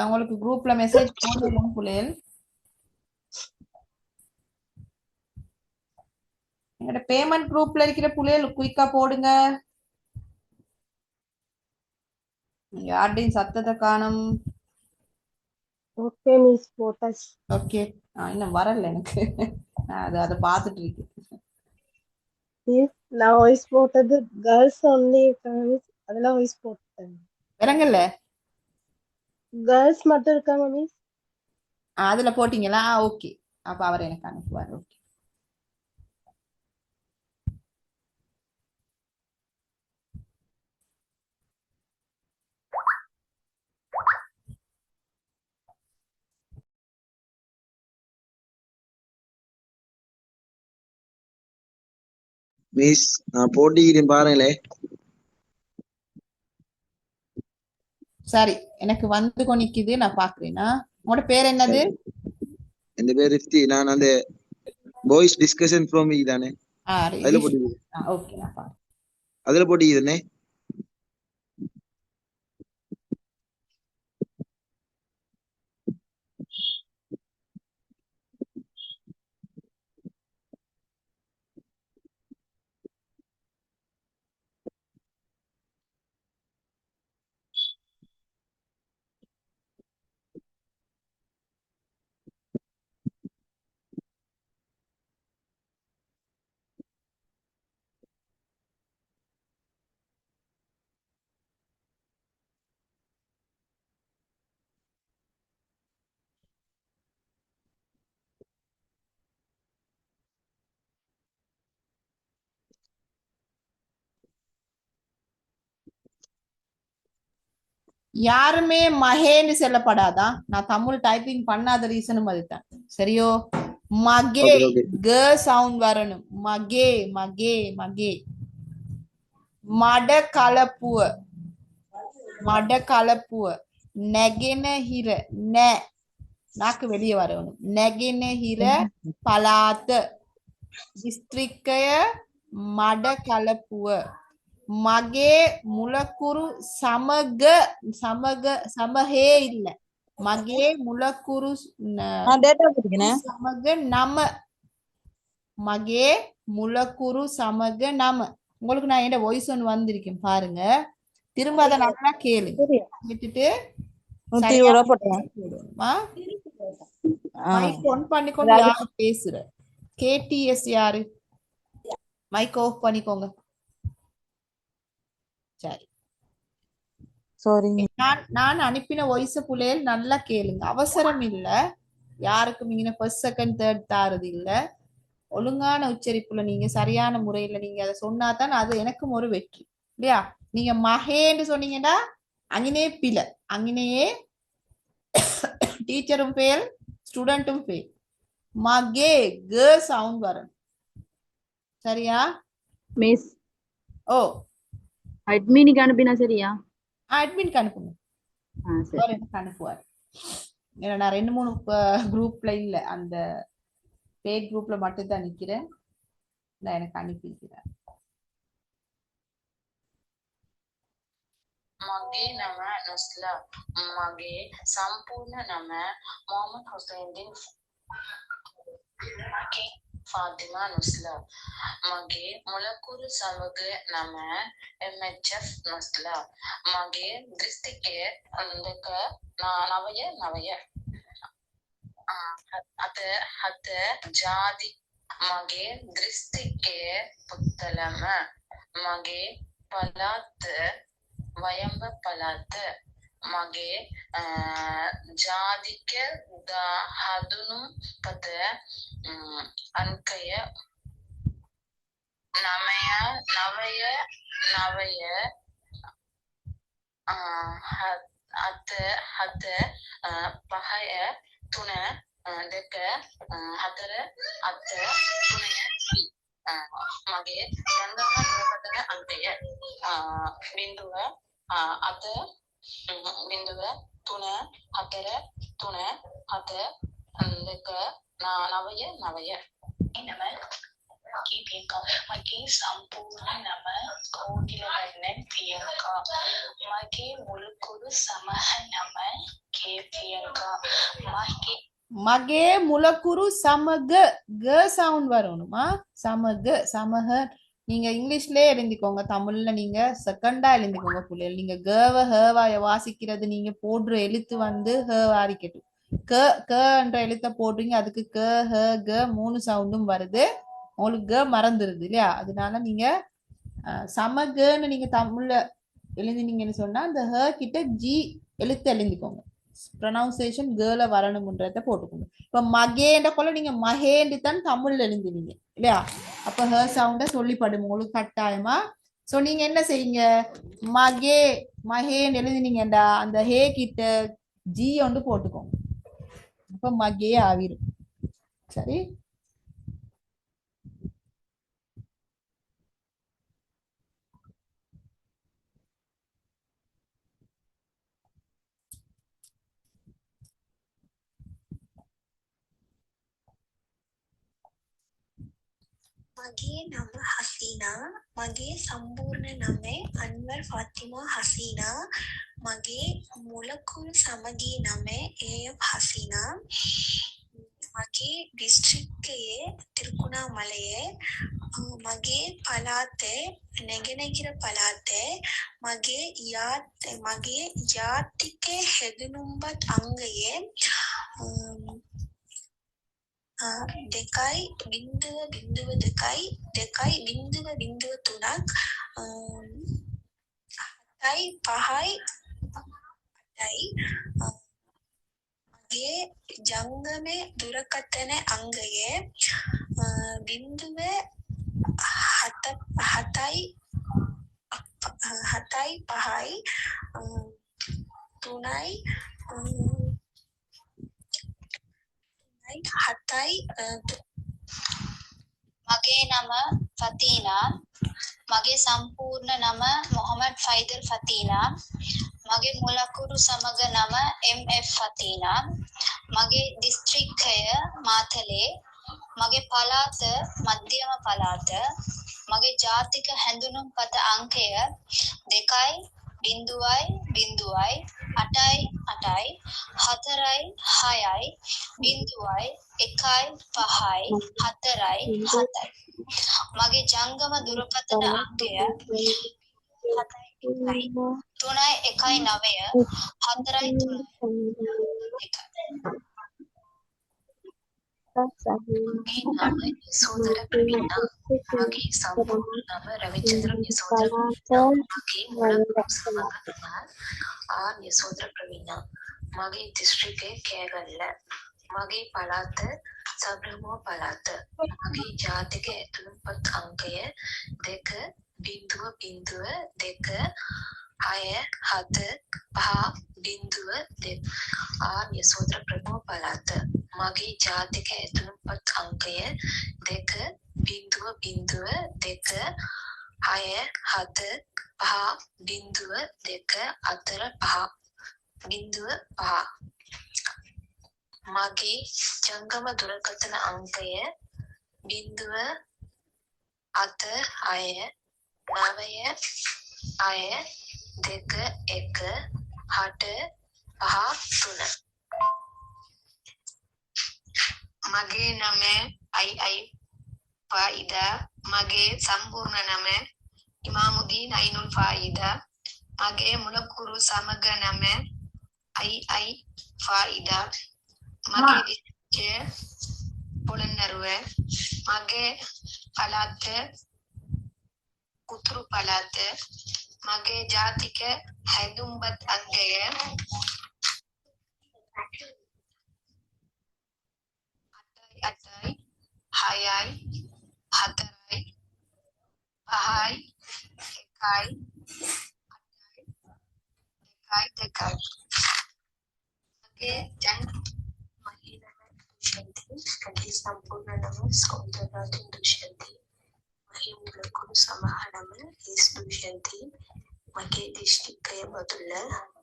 உங்களுக்கு குரூப்ல மெசேஜ் போடுறோம் புள்ளைகள். எங்கட பேமெண்ட் குரூப்ல இருக்கிற புள்ளைகள் குயிக்கா போடுங்க. யார்டையும் சத்தத்தை காணும். ஓகே மிஸ் போட்டாச்சு. ஓகே, இன்னும் வரல எனக்கு. நான் அதை பார்த்துட்டு இருக்கேன். மிஸ் நான் வாய்ஸ் போட்டது கேர்ள்ஸ் ஒன்லி இருக்காங்க மிஸ். அதெல்லாம் வாய்ஸ் போட்டேன். விளங்கல? கேர்ள்ஸ் மட்டும் இருக்காங்க மிஸ். அதுல போட்டீங்களா? ஓகே, அப்ப அவர் எனக்கு அனுப்புவார். ஓகே, மிஸ் நான் போட்டிக்கிறேன் பாருங்களே. சரி, எனக்கு வந்து கொண்டிக்குது, நான் பாக்குறேன்னா. உங்களோட பேர் என்னது? என் பேர் ரிஃப்தி. நான் அந்த பாய்ஸ் டிஸ்கஷன் ஃப்ரம் தானே, அதுல போட்டிக்கிறேன். ஓகே, நான் பாருங்க. அதுல போட்டிக்கிறேனே. யாருமே மகேன்னு சொல்லப்படாதா? நான் தமிழ் டைப்பிங் பண்ணாத ரீசனும் அதுதான். சரியோ? மகே க சவுண்ட் வரணும். மகே மகே மகே. மட கலப்புவ மட கலப்புவ. நெகென ஹிர நெ நாக்கு வெளியே வரணும். நெகென ஹிர பலாத்த දිස්ත්‍රික්කය මඩ කලපුව. මගේ මුලකුරු සමග සමහේ இல்ல. මගේ මුලකුරු සමග නම. மகே முலக்குரு சமக நம. உங்களுக்கு நான் என்ன வாய்ஸ் ஒன்று வந்திருக்கேன் பாருங்க. திரும்ப அதை நல்லா கேளுங்க. விட்டுட்டு மைக் ஆன் பண்ணிக்கொண்டு யாரு பேசுற? கேடிஎஸ் யாரு? மைக் ஆஃப் பண்ணிக்கோங்க. சரி, நான் அனுப்பின வாய்ஸ் புள்ளைகள் நல்லா கேளுங்க. அவசரம் இல்ல, யாருக்கும் இங்க ஃபர்ஸ்ட் செகண்ட் தேர்ட் தாரது இல்ல. ஒழுங்கான உச்சரிப்புல நீங்க சரியான முறையில நீங்க அதை சொன்னாதான் அது எனக்கும் ஒரு வெற்றி இல்லையா? நீங்க மகேன்னு சொன்னீங்கன்னா அங்கனே பில, அங்கனையே டீச்சரும் ஃபெயில், ஸ்டூடெண்ட்டும் ஃபெயில். மகே க சவுண்ட் வரணும். சரியா மிஸ்? ஓ, அட்மினுக்கு அனுப்பினா சரியா? அட்மினுக்கு அனுப்புங்க. எனக்கு அனுப்புவார். ஏன்னா நான் 2-3 குரூப்ல இல்ல, அந்த பேட் குரூப்ல மட்டும் தான் நிக்கிறேன். நான் எனக்கு அனுப்பிக்கிறேன். මගේ නම නුස්ලා. මගේ සම්පූර්ණ නම මොහමඩ් හුසයින්දීන් ෆාතිමා නුස්ලා. මගේ මුලකුරු සමග නම MHF නුස්ලා. මගේ දිස්ත්‍රික්කය දෙක නවය. හත ජාති. මගේ දිස්ත්‍රික්කය පුත්තලම. මගේ පළාත වයඹ පළාත. මගේ ජාතික හඳුනු පත අංකය 9 7 5 3 2 4 මගේ ජනගහන දුරකථන අංකය 0.3 ඉනම කීපියකා. මගේ සම්පූර්ණ නම කෝකිලවර්ණන් පියංකා. මගේ මුල්කුරු සමහ නම කේපියංකා මගේ මුලකුරු சமக க சவுண்ட் வரணுமா சமக சமக நீங்க இங்கிலீஷ்லயே எழுதிக்கோங்க தமிழ்ல நீங்க செகண்டா எழுதிக்கோங்க புள்ளைகள் நீங்க கவ ஹவாய வாசிக்கிறது நீங்க போடுற எழுத்து வந்து ஹ வாரிக்கட்டும் க க என்ற எழுத்த போடுறீங்க அதுக்கு க ஹ க 3 சவுண்டும் வருது உங்களுக்கு க மறந்துருது இல்லையா அதனால நீங்க சமகன்னு நீங்க தமிழ்ல எழுதினீங்கன்னு சொன்னா அந்த ஹ கிட்ட ஜி எழுத்து எழுதிக்கோங்க ப்ரொனவுன்சியேஷன் கேர்ல வரணும்ன்றத போட்டுக்கோங்க இப்ப மகேன்ற போல நீங்க மகேண்டி தான் தமிழ்ல எழுந்தினீங்க இல்லையா அப்ப ஹ சவுண்ட சொல்லி படுங்க உங்களுக்கு கட்டாயமா சோ நீங்க என்ன செய்யுங்க மகே மகேன்னு எழுதினீங்கடா அந்த ஹே கிட்ட ஜி ஒன்று போட்டுக்கோங்க அப்ப மகே ஆவிரும் சரி මගේ නම හසීනා මගේ සම්පූර්ණ නම අන්වර් ෆාතිමා හසීනා මගේ මුලකුරු සමගී නම ඒයබ් හසීනා මගේ දිස්ත්‍රික්කයේ තිරුකුණාමලයේ මගේ පළාතේ නැගෙනහිර පළාතේ මගේ ජාතික හෙදුනුම්බත් අංගයේ 2.02 2.03ක් 7.5යි මගේ ජංගමේ දුරකථන අංගයේ 0.7.5යි 3යි 7යි මගේ නම ෆතීනා මගේ සම්පූර්ණ නම මොහමඩ් ෆයිදල් ෆතීනා මගේ මුලකුරු සමග නම එම්.එෆ්. ෆතීනා මගේ දිස්ත්‍රික්කය මාතලේ මගේ පළාත මධ්‍යම පළාත මගේ ජාතික හැඳුනුම්පත අංකය 2.0.8යි 8යි 4යි 6යි 0.1යි 5යි 4යි 7යි මගේ ජංගම දුරකථන අංකය 7යි 3යි 1යි 9 4යි 3යි මගේ නම යසෝදර ප්‍රවීණා මගේ සම්පූර්ණ නම රවිචන්ද්‍රන් යසෝදර ප්‍රවීණා මගේ මුලකුරු සමග නම ආර් යසෝදර ප්‍රවීණා මගේ දිස්ත්‍රික්කය කෑගල්ල මගේ පළාත සබ්‍රහ්මෝ පළාත මගේ ජාතික ඇතුළුම්පත් අංකය 2.0.2.6.7.5.2 ආර් යසෝදර ප්‍රවීණා පළාත මගේ ජාතික ඇතුළුම්පත් අංකය 2.0.2.6.7.5.2 මගේ ජංගම දුරකථන අංකය 0.8.9.2.1.8.5.3 මගේ නම අයි ෆායිදා මගේ සම්පූර්ණ නම ඉමාමුදීන් අයිනුල් ෆායිදා මගේ මුලකුරු සමග නම අයි ෆායිදා මගේ දිස්ත්‍රික්කය පොළොන්නරුව මගේ පළාත උතුරු පළාත මගේ ජාතික හැඳුම්පත් අංකය 8යි 6යි 4යි 5යි 1යි 8යි 2යි මගේ මගේ සම්පූර්ණ නම සෞන්දර්යවර්ධන දුෂ්‍යන්ති මගේ මුලකුරු සමහ නම එස් දුෂ්‍යන්ති මගේ දිස්ත්‍රික්කය බදුල්ල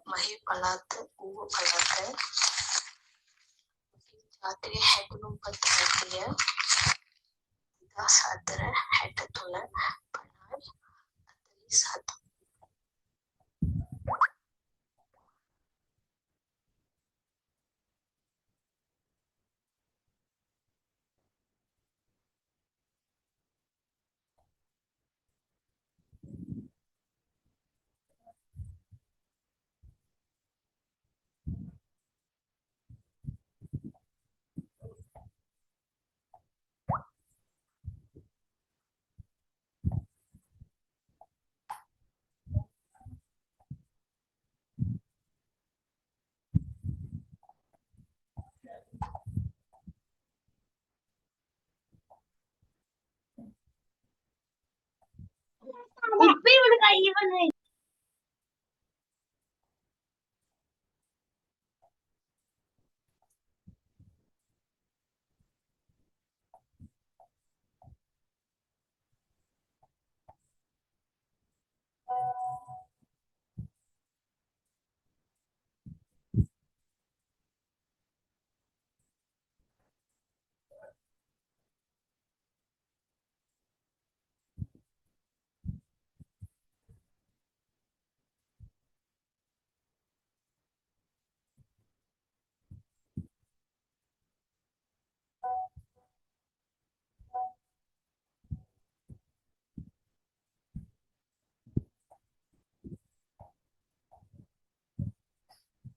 මගේ පළාත ඌව පළාත ජාතික හැඳුනුම්පත් අංකය 1463 50 47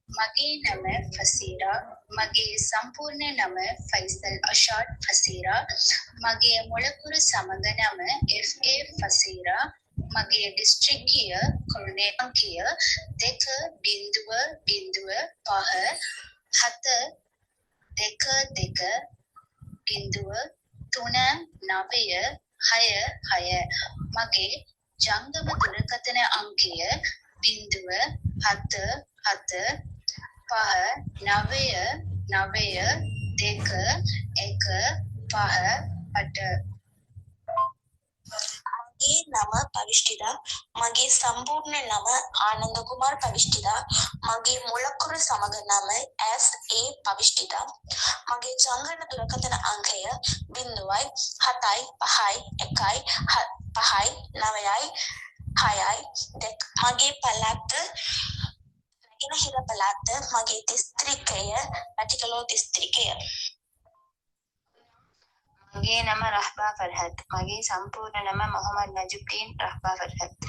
මගේ නම ෆසීරා. මගේ සම්පූර්ණ නම ෆයිසල් අෂාඩ් ෆසීරා. මගේ මුලකුරු සමග නම FA ෆසීරා. මගේ දිස්ත්‍රික්කය කුරුණේ අංකය 2.5 මගේ ජංගම දුරකථන අංකය 0.7599215. මගේ නම පවිෂ්ටිදා. මගේ සම්පූර්ණ නම ආනන්ද කුමාර් පවිෂ්ටිදා. මගේ මුලකුරු සමග නම SA පවිෂ්ටිදා. මගේ ජංගම දුරකථන අංකය 0.7515956. මගේ පළාත රැගෙනහිර පළාත. මගේ දිස්ත්‍රික්කය රටිකලෝ දිස්ත්‍රික්කය. මගේ නම රහ්බා ෆර්හත්. මගේ සම්පූර්ණ නම මොහමඩ් නජුබ්දීන් රහ්බා ෆර්හත්.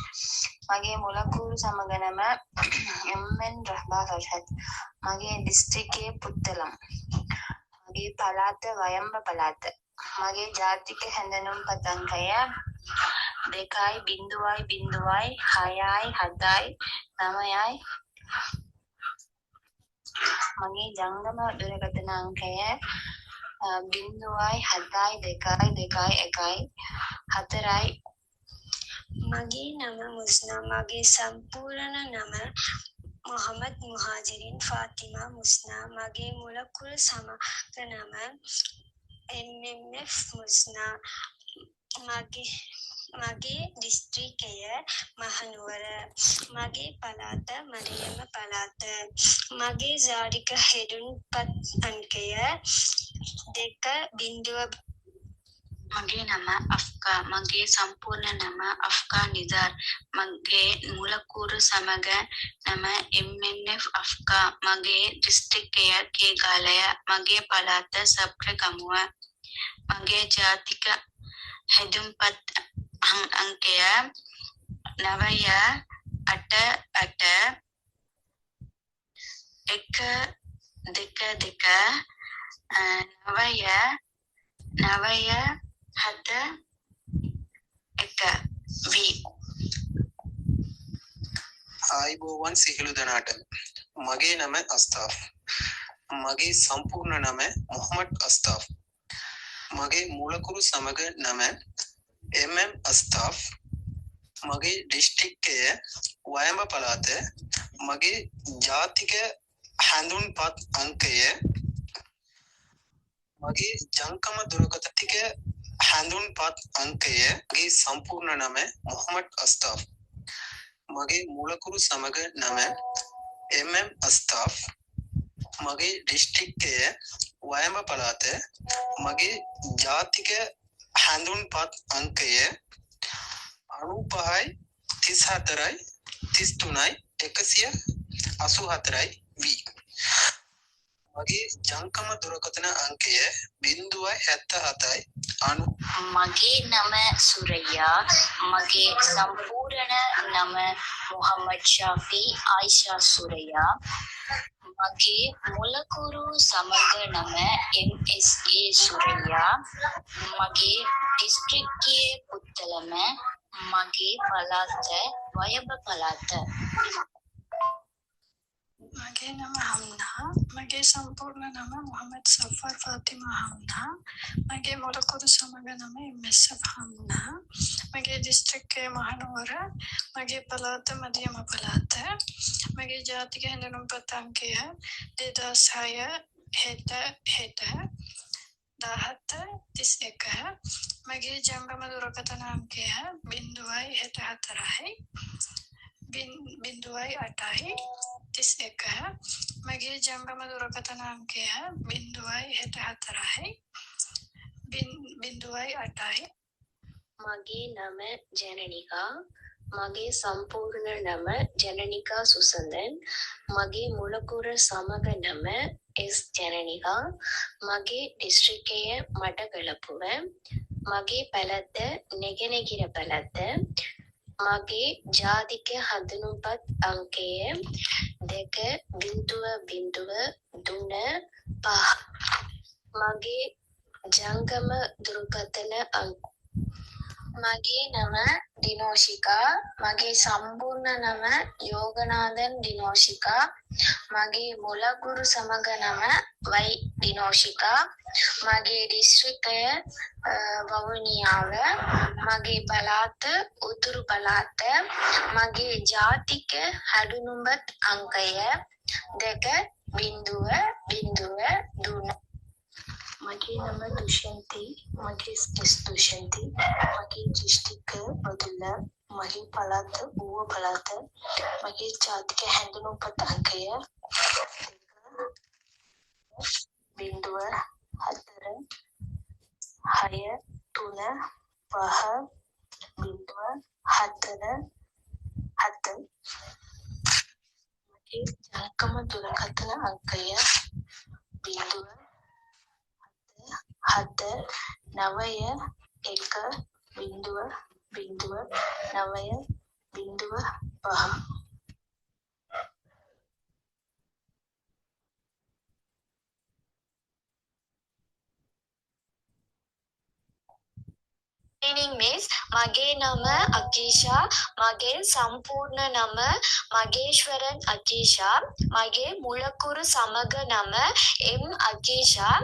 මගේ මුලකුරු සමග නම MN රහ්බා ෆර්හත්. මගේ දිස්ත්‍රික්කය පුත්තලම්. මගේ පළාත වයඹ පළාත. මගේ ජාතික හැඳුනුම්පත් අංකය 2.0.6.7.9. මගේ ජංගම දුරකථන අංකය 0.72214. මගේ නම මුස්නා. මගේ සම්පූර්ණ නම මොහමඩ් මුහාජිරින් ෆාතිමා මුස්නා. මගේ මුලකුරු සමග නම MMF මුස්නා. මගේ දිස්ත්‍රික්කය මහනුවර. මගේ පළාත මරියම පළාත. මගේ ජාතික හෙදුම්පත් අංකය 2.0. මගේ නම අෆ්කා. මගේ සම්පූර්ණ නම අෆ්කා නිදාර්. මගේ මුලකුරු සමග නම MNF අෆ්කා. මගේ දිස්ත්‍රික්කය කේගාලය. මගේ පළාත සබ්‍රගමුව. මගේ ජාතික හැදුම්පත් අංකය 9.8 ආයිබෝවන් සිහිලු දනාට. මගේ නම අස්තාෆ්. මගේ සම්පූර්ණ නම මොහමඩ් අස්තාෆ්. මගේ මුලකුරු සමග නම MM අස්තාෆ්. මගේ දිස්ත්‍රික්කය වයඹ පළාත. මගේ ජාතික හැඳුන්පත් අංකය මගේ ජංගම දුරකථන හැඳුන්පත් අංකය. මගේ සම්පූර්ණ නම මොහමඩ් අස්තාෆ්. මගේ මුලකුරු සමග නම MM අස්තාෆ්. මගේ දිස්ත්‍රික්කය වයඹ පළාත. මගේ ජාතික හැඳුන්පත් අංකය 95.34.184. මගේ ජංගම දුරකථන අංකය 0.77. මගේ නම සුරයියා. මගේ සම්පූර්ණ නම මොහමඩ් ශාෆී ආයිෂා සුරයියා. මගේ මුලකුරු සමග නම MSA සුරයියා. මගේ දිස්ත්‍රික්කය පුත්තලම. මගේ පළාත වයඹ පළාත. මගේ නම හම්නා. මගේ සම්පූර්ණ නම මොහමඩ් සෆර් ෆාතිමා හම්නා. මගේ මොලකුරු සමග නම එම්.එස්.එෆ් හම්නා. මගේ දිස්ත්‍රික්කය මහනුවර. මගේ පළාත මදියම පළාත. මගේ ජාතික හැඳුනුම්පත් අංකය 2006 හෙට 1731. මගේ ජංගම දුරකථන අංකය 0.64යි 0.8යි 31. මගේ ජංගම දුරකථන අංකය 0.64යි 0.8යි. මගේ නම ජනනිකා. මගේ සම්පූර්ණ නම ජනනිකා සුසඳන්. මගේ මුලකුර සමග නම එස් ජනනිකා. මගේ දිස්ත්‍රික්කය මඩකලපුව. මගේ පැලැත්ත නෙගෙනහිර පැලැත්ත. මගේ ජාතික හඳුනුම්පත් අංකය 2.0.05. මගේ ජංගම දුරකථන අංක. මගේ නම දිනෝෂිකා. මගේ සම්පූර්ණ නම යෝගනාදන් දිනෝෂිකා. මගේ මුලකුරු සමග නම වයි දිනෝෂිකා. මගේ දිස්ත්‍රික්කය වවුනියාව. මගේ පළාත උතුරු පළාත. මගේ ජාතික හැඩුනුම්බත් අංකය 2.0.03. මගේ නම දුෂන්ති. මගේ දුෂන්ති. මගේ දිස්ත්‍රික්කය බදුල්ල. මගේ පළාත ඌව පළාත. මගේ ජාතික හැඳුනුම්පත් අංකය 0.635.047. මගේ ජංගම දුරකථන අංකය 0.791.0.095. Miss, මගේ නම අකීෂා. මගේ සම්පූර්ණ නම මගේශ්වරන් අකීෂා. මගේ මුලකුරු සමග නම එම් අකීෂා.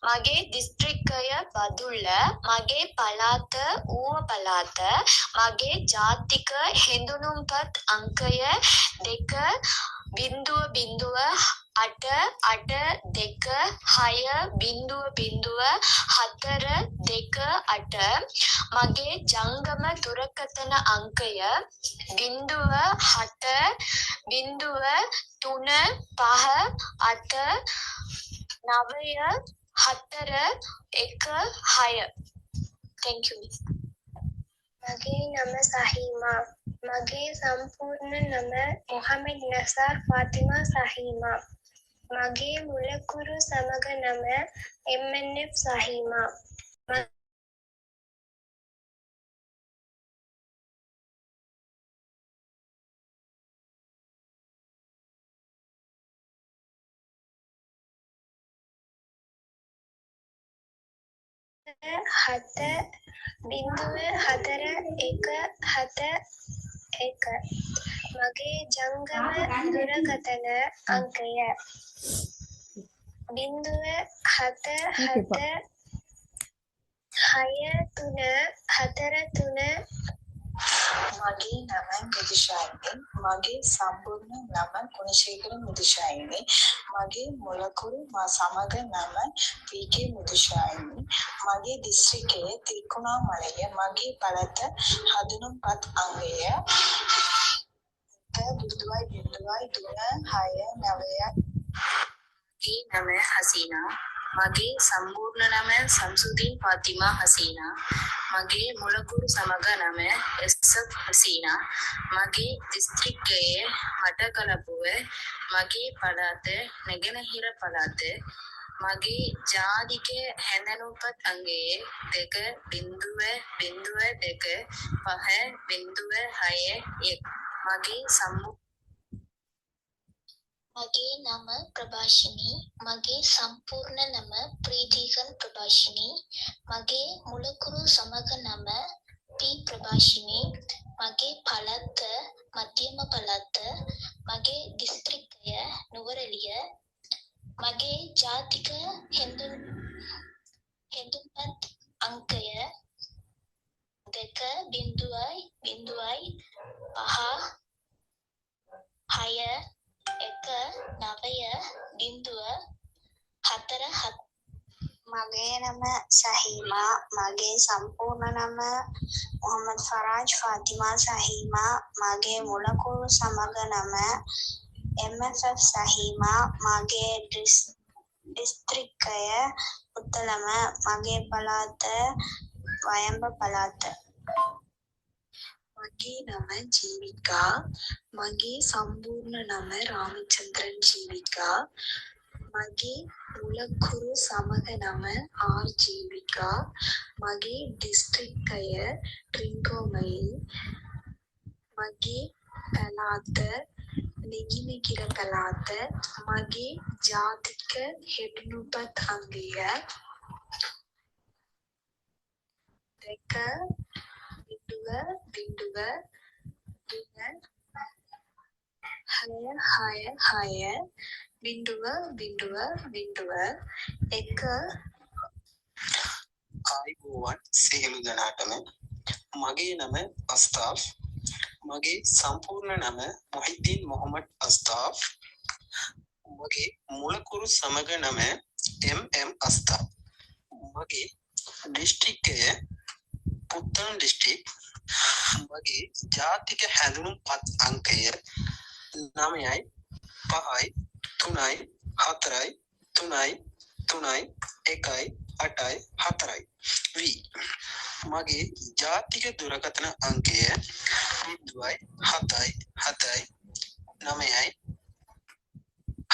මගේ දිස්ත්‍රික්කය බදුල්ල. මගේ පළාත ඌව පළාත. මගේ ජාතික හෙඳුනුම්පත් අංකය 2.826.0.428. මගේ ජංගම දුරකථන අංකය 0.0389416. Thank you. මගේ නම සහීමා. මගේ සම්පූර්ණ නම මොහමඩ් නසාර් ෆාතිමා සහීමා. මගේ මුලකුරු සමග නම එම්.එන්.එෆ් සහීමා. හත 0.4171. මගේ ජංගම දුරකථන අංකය 0.776343. මගේ නම මිදුෂායිනි. මගේ සම්පූර්ණ නම ගුණශේඛර මිදුෂායිනි. මගේ මුලකුරු සමග නම පී.කේ මිදුෂායිනි. මගේ දිස්ත්‍රික්කය තිරිකුණාමලය. මගේ පළාත හඳුනුම්පත් අංකය 0.039. මගේ නම හසීනා. මගේ සම්පූර්ණ නම සම්සුදීන් ෆාතිමා හසීනා. මගේ මුලකුරු සමග නම එස්.එෆ් හසීනා. මගේ දිස්ත්‍රික්කය මඩකලපුව. මගේ පළාත නෙගෙනහිර පළාත. මගේ ජාතික හැඳුනුම්පත් අංකය 2.0.25.061. මගේ නම ප්‍රභාෂිනී. මගේ සම්පූර්ණ නම ප්‍රීතිකන් ප්‍රභාෂිනී. මගේ මුලකුරු සමග නම පී ප්‍රභාෂිනී. මගේ පළාත මධ්‍යම පළාත. මගේ දිස්ත්‍රික්කය නුවර නුවරඑළිය මගේ ජාතික හෙඳුන්පත් අංකය 2.56190.47. මගේ නම සහීමා. මගේ සම්පූර්ණ නම මොහමඩ් ෆරාජ් ෆාතිමා සහීමා. මගේ මුලකුරු සමග නම MFF සහීමා. මගේ දිස්ත්‍රික්කය පුත්තලම. මගේ පළාත වයඹ පළාත. මගේ නම ජීවිකා. මගේ සම්පූර්ණ නම රාමචන්ද්‍රන් ජීවිකා. මගේ මුලකුරු සමග නම ජීවිකා. මගේ දිස්ත්‍රික්කය ට්‍රින්කෝමයිල්. මගේ පළාත නිගිනගිර පළාත. මගේ ජාතික හෙටුනුපත් අංගය 2.666.1. ආයිබෝවන් සියලු දෙනාටම. මගේ නම අස්තාෆ්. මගේ සම්පූර්ණ නම මොහිද්දීන් මොහමඩ් අස්තාෆ්. මගේ මුලකුරු සමග නම MM අස්තාෆ්. මගේ දිස්ත්‍රික්කය පුත්තලම් දිස්ත්‍රික්. මගේ ජාතික හැඳුනුම්පත් අංකය 9යි 5යි 3යි 4යි 3යි 3යි 1යි 8යි 4යි වී. මගේ ජාතික දුරකථන අංකය 0යි 7යි 7යි 9යි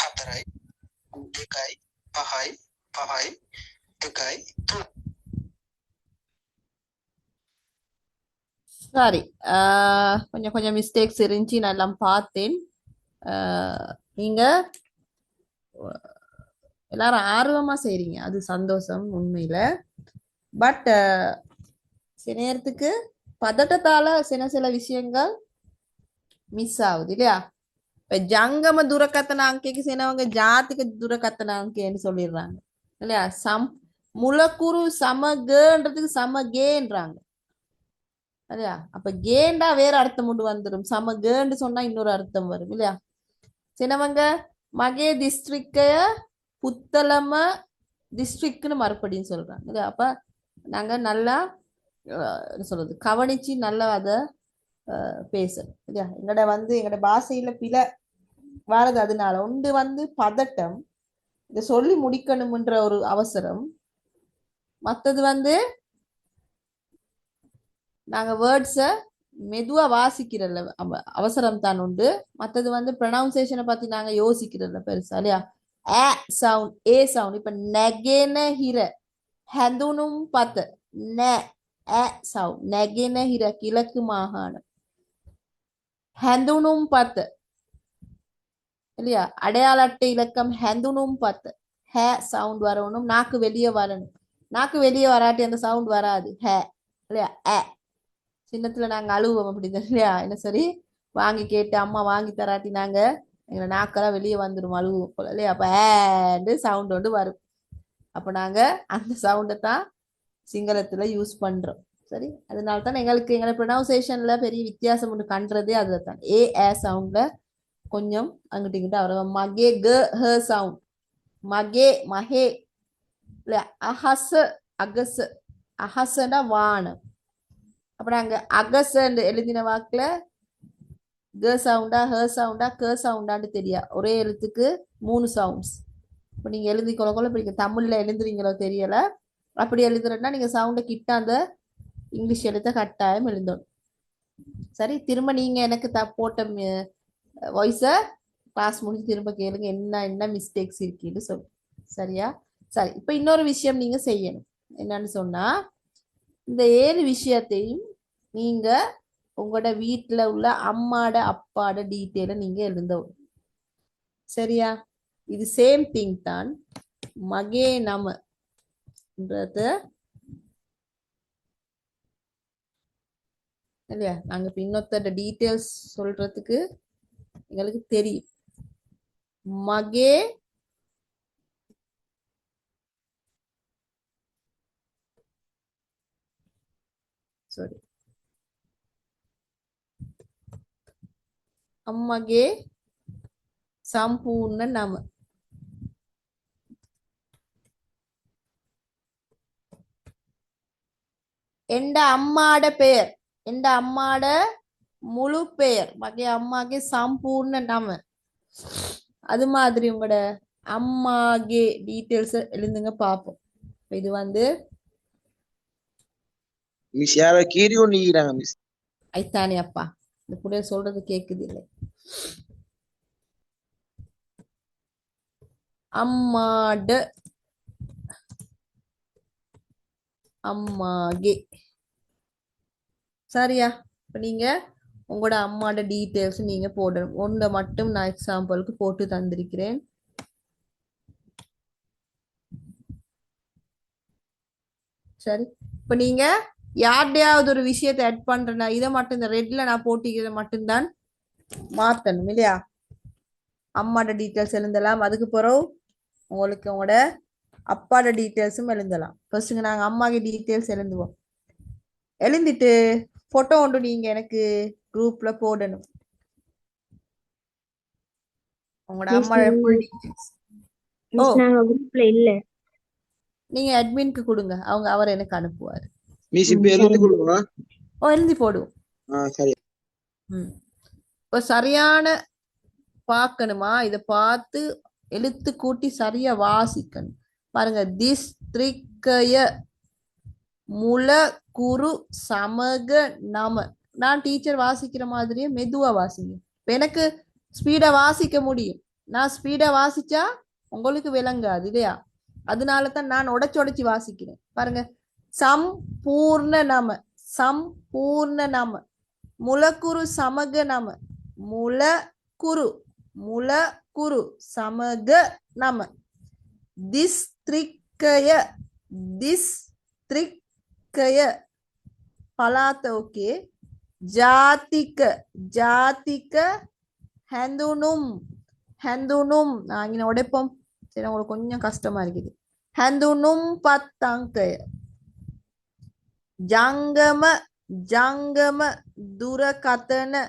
4යි 2යි 5යි 5යි 1යි 3යි. சரி கொஞ்சம் கொஞ்சம் மிஸ்டேக்ஸ் இருந்துச்சு, நான் எல்லாம் பார்த்தேன். நீங்க எல்லாரும் ஆர்வமா செய்றீங்க, அது சந்தோஷம் உண்மையில. பட் சில நேரத்துக்கு பதட்டத்தால சில விஷயங்கள் மிஸ் ஆகுது இல்லையா? இப்ப ஜங்கம துரக்கத்தன அங்கைக்கு சிலவங்க ஜாத்திக துரக்கத்தன அங்கைன்னு சொல்லிடுறாங்க இல்லையா? முளக்குரு சமகன்றதுக்கு சமகேன்றாங்க இல்லையா? அப்ப கேண்டா வேற அர்த்தம் கொண்டு வந்துடும், சமகேன்னு சொன்னா இன்னொரு அர்த்தம் வரும் இல்லையா? சிலவங்க மகே டிஸ்ட்ரிக்ட புத்தளம டிஸ்ட்ரிக்ட்னு மறுபடியும் சொல்றாங்க இல்லையா? அப்ப நாங்க நல்லா என்ன சொல்றது கவனிச்சு நல்லா அதை பேசணும் இல்லையா? எங்கட பாஷையில பிழை வாரது அதனால ஒன்று பதட்டம், இதை சொல்லி முடிக்கணும்ன்ற ஒரு அவசரம். மற்றது நாங்க வேர்ட்ஸை மெதுவா வாசிக்கிறல்ல அவசரம் தான் உண்டு. மற்றது ப்ரொனவுன்சியேஷனை பத்தி நாங்க யோசிக்கிறல்ல பெருசா இல்லையா? ஏ சவுண்ட் ஏ சவுண்ட். இப்ப நெகென ஹிர ஹந்துனும் பத்த நெ ஏ சவுண்ட். நெகென ஹிர கிழக்கு மாகாணம். ஹந்துனும் பத்த இல்லையா? அடையாள அட்டை இலக்கம் ஹந்துனும் பத்த. ஹே சவுண்ட் வரணும், நாக்கு வெளியே வரணும். நாக்கு வெளியே வராட்டி அந்த சவுண்ட் வராது. ஹே இல்லையா? ஏ சின்னத்துல நாங்க அழுவோம் அப்படிதான் இல்லையா? என்ன சரி வாங்கி கேட்டு அம்மா வாங்கி தராட்டி நாங்க எங்களை நாக்கெல்லாம் வெளியே வந்துடும் அழுவோம் போல இல்லையா? அப்ப ஏண்டு சவுண்ட் ஒன்று வரும். அப்ப நாங்க அந்த சவுண்டை தான் சிங்களத்துல யூஸ் பண்றோம். சரி, அதனால தான் எங்களுக்கு எங்களை ப்ரொனவுன்சியேஷன்ல பெரிய வித்தியாசம் ஒன்று கண்றதே அதுதான். ஏ சவுண்ட்ல கொஞ்சம் அங்கிட்ட இங்கிட்ட அவர மகே க ஹ சவுண்ட். மகே மகே இல்ல அஹச அகச. அஹசண்டா வானம். அப்ப நாங்க அகசன்னு எழுதின வாக்குல க சவுண்டா ஹ சவுண்டா க சவுண்டான்னு தெரியா? ஒரே எழுத்துக்கு 3 சவுண்ட்ஸ். இப்போ நீங்க எழுதி கொள்ள இப்ப நீங்க தமிழ்ல எழுதுறீங்களோ தெரியல. அப்படி எழுதுறேன்னா நீங்க சவுண்டை கிட்ட அந்த இங்கிலீஷ் எழுத்த கட்டாயம் எழுதணும். சரி, திரும்ப நீங்க எனக்கு போட்ட வாய்ஸை கிளாஸ் முடிஞ்சு திரும்ப கேளுங்க, என்ன மிஸ்டேக்ஸ் இருக்குன்னு சொல்லு. சரியா? சரி, இப்ப இன்னொரு விஷயம் நீங்க செய்யணும். என்னன்னு சொன்னா, இந்த 7 விஷயத்தையும் நீங்க உங்களோட வீட்டுல உள்ள அம்மாட அப்பாட டீட்டெயில நீங்க எழுதணும். சரியா? இது சேம் திங் தான். மகே நமன்றது இல்லையா? நாங்க இப்ப இன்னொருத்தோட டீட்டெயில்ஸ் சொல்றதுக்கு எங்களுக்கு தெரியும். මගේ sorry අම්මගේ සම්පූර්ණ නම எண்ட அம்மாட பெயர் எண்ட அம்மாட முழு பெயர் மகே அம்மாගේ சம்பூர்ண நம அது மாதிரி உங்களோட அம்மாගේ டீடைல்ஸ் எழுதுங்க பாப்போம் இது வந்து மிஸ் யார கீரி ஒண்ணு ஈராங்க மிஸ் ஐத்தானே அப்பா இந்த புள்ள சொல்றது கேக்குது இல்லை அம்மாட அம்மாගේ சரியா இப்ப நீங்க உங்களோட அம்மாட டீடைல்ஸ் நீங்க போடணும் ஒன்றை மட்டும் நான் எக்ஸாம்பிளுக்கு போட்டு தந்திருக்கிறேன் சரி இப்ப நீங்க யார்டையாவது ஒரு விஷயத்தை ஆட் பண்றேன்னா இதை மட்டும் இந்த ரெட்ல நான் போட்டிக்கிறத மட்டும்தான் மாத்தணும் இல்லையா அம்மாட டீடைல்ஸ் எழுதலாம் அதுக்கு பிறகு உங்களுக்கு உங்களோட அப்பாட டீடைல்ஸும் எழுதலாம் ஃபர்ஸ்ட்டுங்க நாங்கள் அம்மாக்கு டீடைல்ஸ் எழுதுவோம் எழுதிட்டு போட்டோ ஒன்று நீங்க எனக்கு குரூப்ல போடணும் உங்களோட அம்மாட ஃபுல் டீடைல்ஸ் ஓ குரூப்ல இல்ல நீங்க அட்மின்க்கு கொடுங்க அவர் எனக்கு அனுப்புவார் மிஸ் இப்ப எழுதி கொடுங்க ஓ எழுதி போடுவோம் சரி இப்போ சரியான பார்க்கணுமா இதை பார்த்து எழுத்து கூட்டி சரியா வாசிக்கணும் பாருங்க திஸ்த்ரிக்கய முல குரு சமக நம நான் டீச்சர் வாசிக்கிற மாதிரியே மெதுவா வாசிங்க எனக்கு ஸ்பீடா வாசிக்க முடியும் நான் ஸ்பீடா வாசிச்சா உங்களுக்கு விளங்காது இல்லையா அதனால தான் நான் உடைச்சு வாசிக்கிறேன் பாருங்க சம்பூர்ண நம சம்பூர்ண நம முலக்குரு சமக நம முலக்குரு சமக நம திஸ்த்ரிக்கய பலாத்த ஓகே ஜாதிக்க ஹந்துனும் நான் இங்க உடைப்போம் சரி உங்களுக்கு கொஞ்சம் கஷ்டமா இருக்குது ஹந்துனும் பத்தாங்கய ஜங்கம துரகத்தன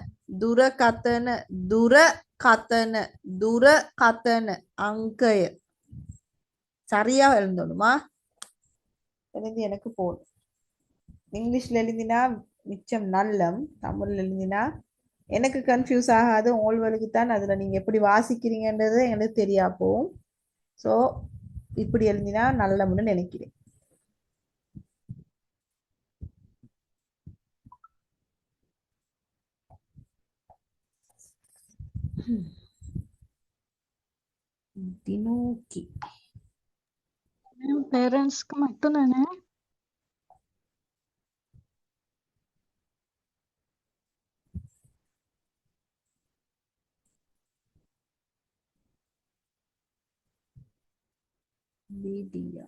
அங்கய சரியா எழுந்தணுமா எழுதி எனக்கு போடும் இங்கிலீஷ்ல எழுதினா மிச்சம் நல்லம் தமிழ்ல எழுதினா எனக்கு கன்ஃபியூஸ் ஆகாது உங்களுக்கு தான் அதுல நீங்க எப்படி வாசிக்கிறீங்கன்றது எனக்கு தெரியா போகும் ஸோ இப்படி எழுதினா நல்லம்னு நினைக்கிறேன் தினோக்கி பேரண்ட்ஸ்க்கு மட்டும் தானே மீடியா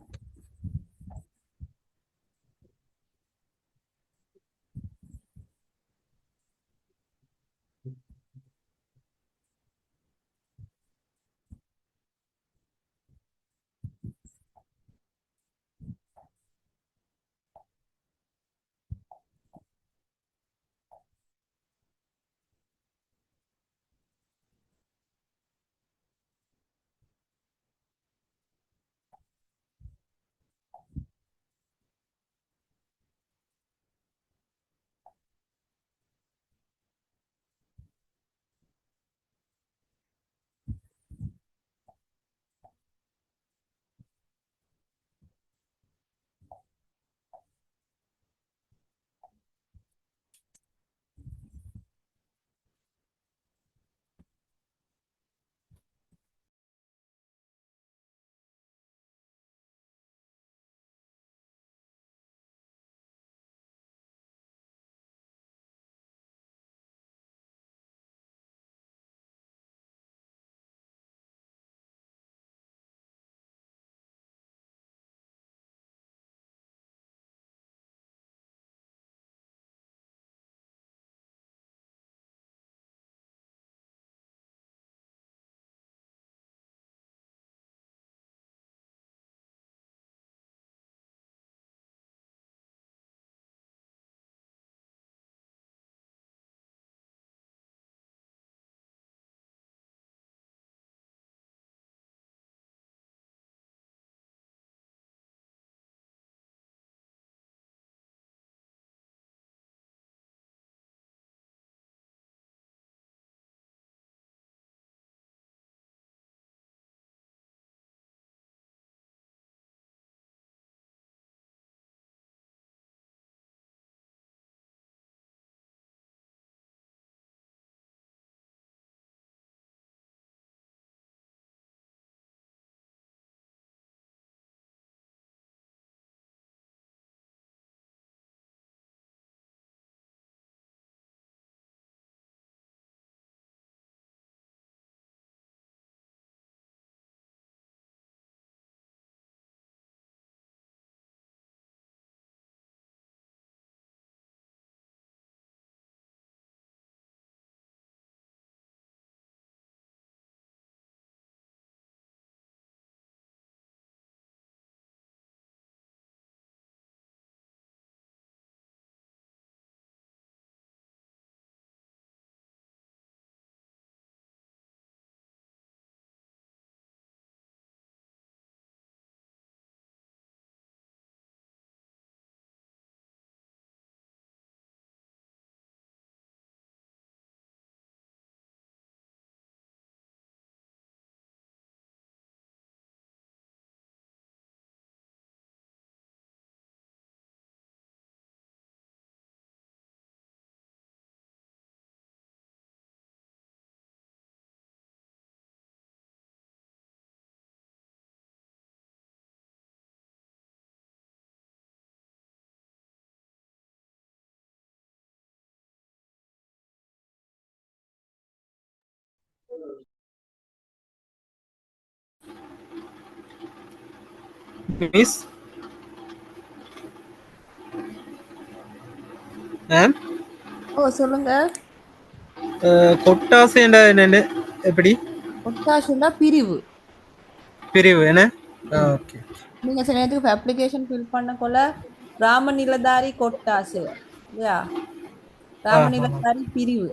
மிஸ் மேம் ஓ சொல்லுங்க. கொட்டாசை என்னன்னு எப்படி ஒட்டாசுன்னா பிரிவு. பிரிவு என்ன? ஓகே. நீங்க சில நேரத்துக்கு அப்ளிகேஷன் ஃபில் பண்ணக்குள்ள ராமநிலதாரி கொட்டாசு இல்லையா, ராமநிலதாரி பிரிவு.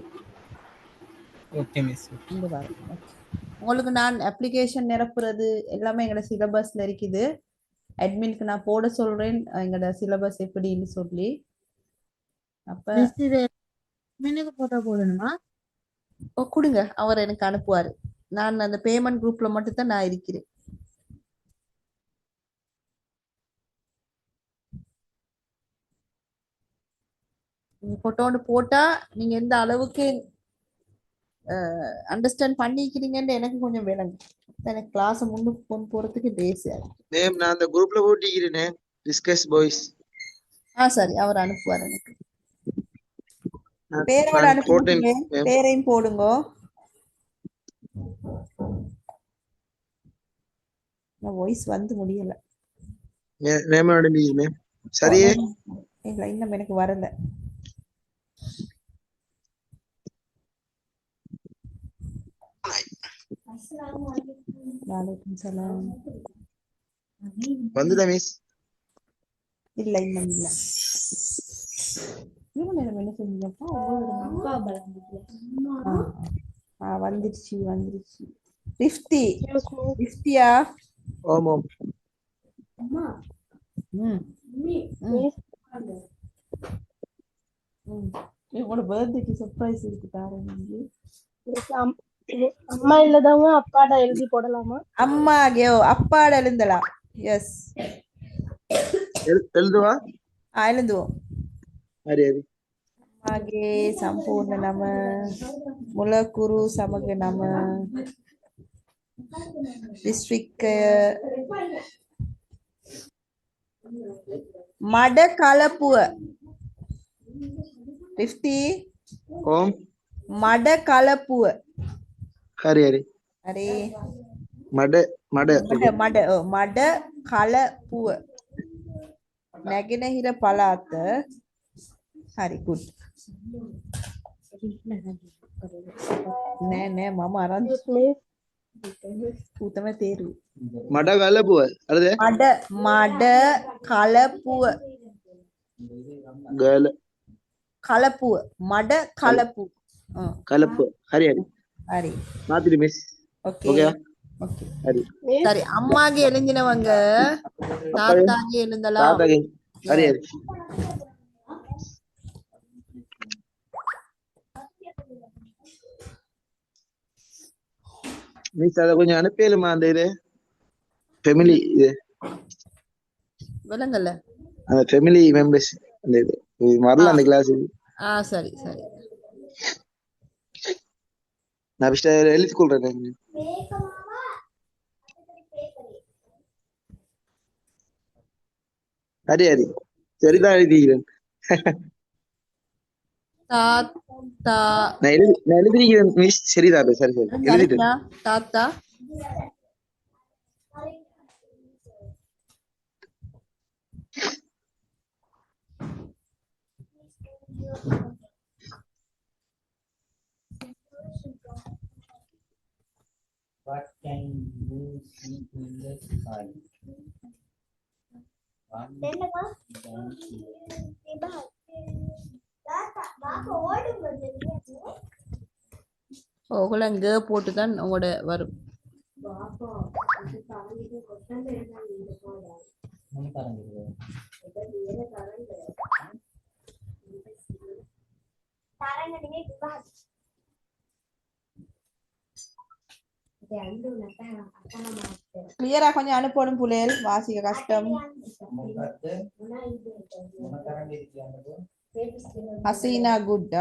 Okay miss. இந்த பாருங்க. Okay. உங்களுக்கு நான் அப்ளிகேஷன் நிரப்புறது எல்லாமே எங்களோட சிலபஸ்ல இருக்குது. அட்மினுக்கு நான் போட சொல்றேன் எங்களோட சிலபஸ் எப்படின்னு சொல்லி. அப்ப போட்டோ போடணுமா? கொடுங்க, அவர் எனக்கு அனுப்புவாரு. நான் அந்த பேமெண்ட் குரூப்ல மட்டும் தான் நான் இருக்கிறேன். போட்டோன்னு போட்டா நீங்க எந்த அளவுக்கு அண்டர்ஸ்டாண்ட் பண்ணிக்கிறீங்கன்னு எனக்கு கொஞ்சம் விளங்கும். எனக்கு கிளாஸ் முன்னுக்கு கொண்டு போறதுக்கு லேசியா இருக்கு. மேம் நான் அந்த குரூப்ல போட்டிக்கிறேனே டிஸ்கஸ் பாய்ஸ். சரி, அவர் அனுப்புவார் எனக்கு. பேரோட நான் அனுப்புங்க, போட்டேன். பேரையும் போடுங்க. வாய்ஸ் வந்து முடியல. மேமோட மேம் சரியே இல்ல இன்னும் எனக்கு வரல. வலைக்கும் சலாம். வந்துதா மிஸ்? இல்ல இன்னும் இல்ல. என்ன செஞ்சப்பா வந்துருச்சு வந்துருச்சு. ரிஃப்தியா? ஆமாம். உங்களோட பர்த்டேக்கு சர்ப்ரைஸ் இருக்கு பாருங்க. அம்மா இல்லதவங்க அப்பாட எழுதி போடலாமா? அம்மா அப்பாட எழுந்தலாம். எஸ் எழுதுவா? எழுதுவோம். சரி சரி. அம்மாගේ සම්පූර්ණ නම මුලකුරු සමග නම දිස්ත්‍රික්කය මඩ කලපුව. 50 ஓம் මඩ කලපුව. හරි හරි. හරි. මඩ කලපුව. නැගෙනහිර පළාත. හරි good. නෑ මම අරන් පුතම තේරු. මඩ ගලපුව හරිද? මඩ කලපුව. ගල කලපුව මඩ කලපුව. කලපුව. හරි හරි. හරි. මාතිරි මිස්. ஓகே. ஓகே. ஹரி. சரி, அம்மாගේ எழுந்தினவங்க தாத்தாගේ எழுந்தலாம். தாத்தாගේ. ஹரி ஹரி. மிஸ் அத கொஞ்சம் அனுப்பியலுமா அந்த இது ஃபேமிலி இது விளங்கல. அந்த ஃபேமிலி மெம்பர்ஸ் அந்த இது வரல அந்த கிளாஸ். சரி சரி. நான் ஃபர்ஸ்ட் எழுதி கொள்றேன். ஹரி ஹரி. சரிதான் எழுதிக்கிறேன். தாத்தா நான் எழுதிக்கிறேன் மிஸ். சரிதான் சரி சரி எழுதிட்டேன். தாத்தா What can you see in the sky? உலங்க போட்டுதான் உங்களோட வரும். கிளியரா கொஞ்சம் அனுப்பணும் புள்ளைகள், வாசிக்க கஷ்டம். ஹசீனா குட்.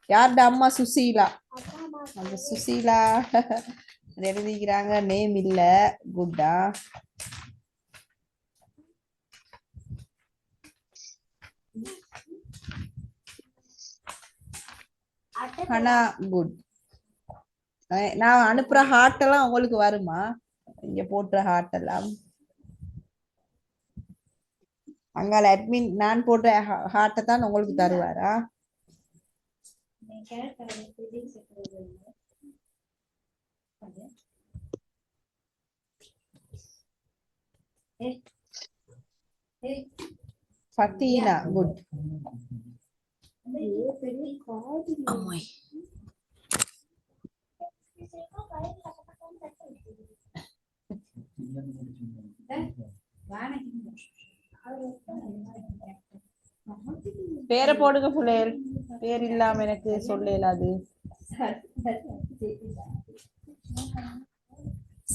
யார்ட அம்மா சுசீலா. அந்த சுசீலா எழுதிக்கிறாங்க, நேம் இல்ல. குட்டா. ஆனா குட். நான் அனுப்புற ஹார்ட் எல்லாம் உங்களுக்கு வருமா? இங்க போட்டுற ஹார்ட் எல்லாம் அங்கால அட்மின் நான் போட்ட ஹார்ட்டை தான் உங்களுக்கு தருவாரா? பத்தீனா குட். பேரை போடுங்க புள்ளையல். பேர் இல்லாம எனக்கு சொல்ல இயலாது.